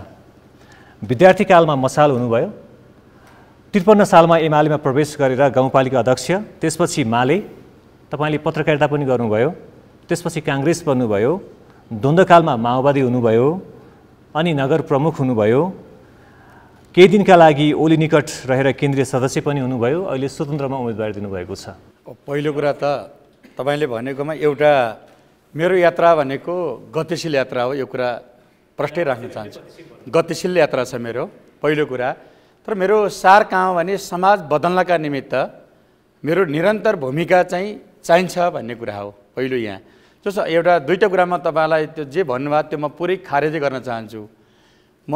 विद्यार्थी कालमा मसाल हुनुभयो, 53 सालमा एमालेमा प्रवेश गरेर गाउँपालिका अध्यक्ष, त्यसपछि माले, तपाईँले पत्रकारिता पनि गर्नुभयो, त्यसपछि काङ्ग्रेस बन्नुभयो, द्वन्द्वकालमा माओवादी हुनुभयो, अनि नगर प्रमुख हुनुभयो, केही दिनका लागि ओली निकट रहेर केन्द्रीय सदस्य पनि हुनुभयो, अहिले स्वतन्त्रमा उम्मेदवारी दिनुभएको छ। पहिलो कुरा त तपाईँले भनेकोमा एउटा मेरो यात्रा भनेको गतिशील यात्रा हो, यो कुरा प्रष्टै राख्न चाहन्छु। गतिशील यात्रा छ मेरो पहिलो कुरा। तर मेरो सार कहाँ हो भने समाज बदल्नका निमित्त मेरो निरन्तर भूमिका चाहिँ चाहिन्छ भन्ने कुरा हो पहिलो। यहाँ जस्तो एउटा दुईवटा कुरामा तपाईँलाई त्यो जे भन्नुभयो त्यो म पुरै खारेज गर्न चाहन्छु। म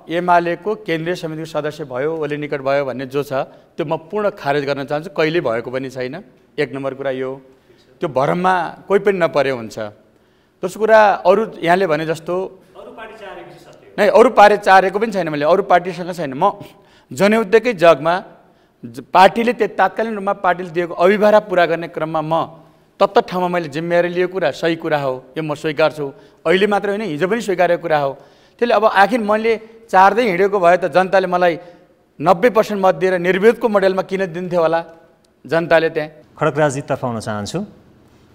एमालेको केन्द्रीय समितिको सदस्य भयो, ओली निकट भयो भन्ने जो छ त्यो म पूर्ण खारेज गर्न चाहन्छु। कहिले भएको पनि छैन। एक नम्बर कुरा यो, त्यो भरममा कोही पनि नपरे हुन्छ। दोस्रो कुरा अरू यहाँले भने जस्तो नै अरू पार्टी चारेको पनि छैन, मैले अरू पार्टीसँग छैन। म जनयुद्धकै जगमा पार्टीले तात्कालीन रूपमा पार्टीले दिएको अभिभारा पुरा गर्ने क्रममा म तत्त ठाउँमा मैले जिम्मेवारी लिएको कुरा सही कुरा हो, यो म स्वीकार्छु। अहिले मात्र होइन, हिजो पनि स्वीकारेको कुरा हो। त्यसले अब आखिर मैले चार्दै हिँडेको भए त जनताले मलाई 90% मत दिएर निर्विरोधको मोडेलमा किन दिन्थ्यो होला जनताले। त्यहाँ खड्गराजजीतर्फ आउन चाहन्छु।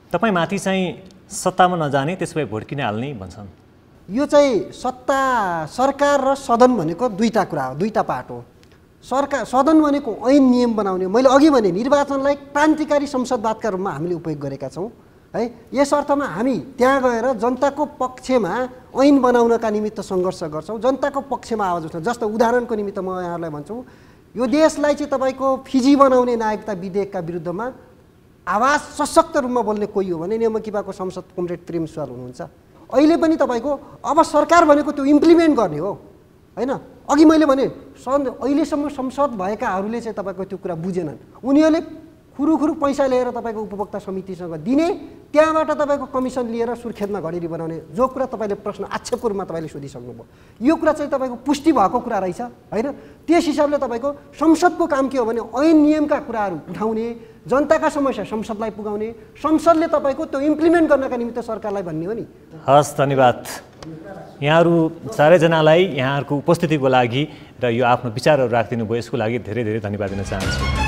तपाईँमाथि चाहिँ सत्तामा नजाने त्यसो भए भोट किन हाल्ने भन्छन्। यो चाहिँ सरकार र सदन भनेको दुईटा कुरा हो, दुईटा पार्ट हो। सदन भनेको ऐन नियम बनाउने, मैले अघि भने निर्वाचनलाई क्रान्तिकारी संसदवादका रूपमा हामीले उपयोग गरेका छौँ है। यस अर्थमा हामी त्यहाँ गएर जनताको पक्षमा ऐन बनाउनका निमित्त सङ्घर्ष गर्छौँ, जनताको पक्षमा आवाज उठाउँछौँ। जस्तो उदाहरणको निमित्त म यहाँहरूलाई भन्छु, यो देशलाई चाहिँ तपाईँको फिजी बनाउने नागरिकता विधेयकका विरुद्धमा आवाज सशक्त रूपमा बोल्ने कोही हो भने नेमकिपाको सांसद कमरेड प्रेम सुवाल हुनुहुन्छ। अहिले पनि तपाईँको अब सरकार भनेको त्यो इम्प्लिमेन्ट गर्ने हो होइन। अघि मैले भने अहिलेसम्म संसद भएकाहरूले चाहिँ तपाईँको त्यो कुरा बुझेनन्। उनीहरूले खुरुखुरु पैसा लिएर तपाईँको उपभोक्ता समितिसँग दिने, त्यहाँबाट तपाईँको कमिसन लिएर सुर्खेतमा घडेरी बनाउने, जो कुरा तपाईँले प्रश्न आक्षेपको रूपमा तपाईँले सोधिसक्नुभयो, यो कुरा चाहिँ तपाईँको पुष्टि भएको कुरा रहेछ होइन। त्यस हिसाबले तपाईँको संसदको काम के हो भने ऐन नियमका कुराहरू उठाउने, जनताका समस्या संसदलाई पुगाउने, संसदले तपाईँको त्यो इम्प्लिमेन्ट गर्नका निमित्त सरकारलाई भन्ने हो नि। हस्, धन्यवाद यहाँहरू चारैजनालाई यहाँहरूको उपस्थितिको लागि र यो आफ्नो विचारहरू राखिदिनु भयो यसको लागि धेरै धेरै धन्यवाद दिन चाहन्छु।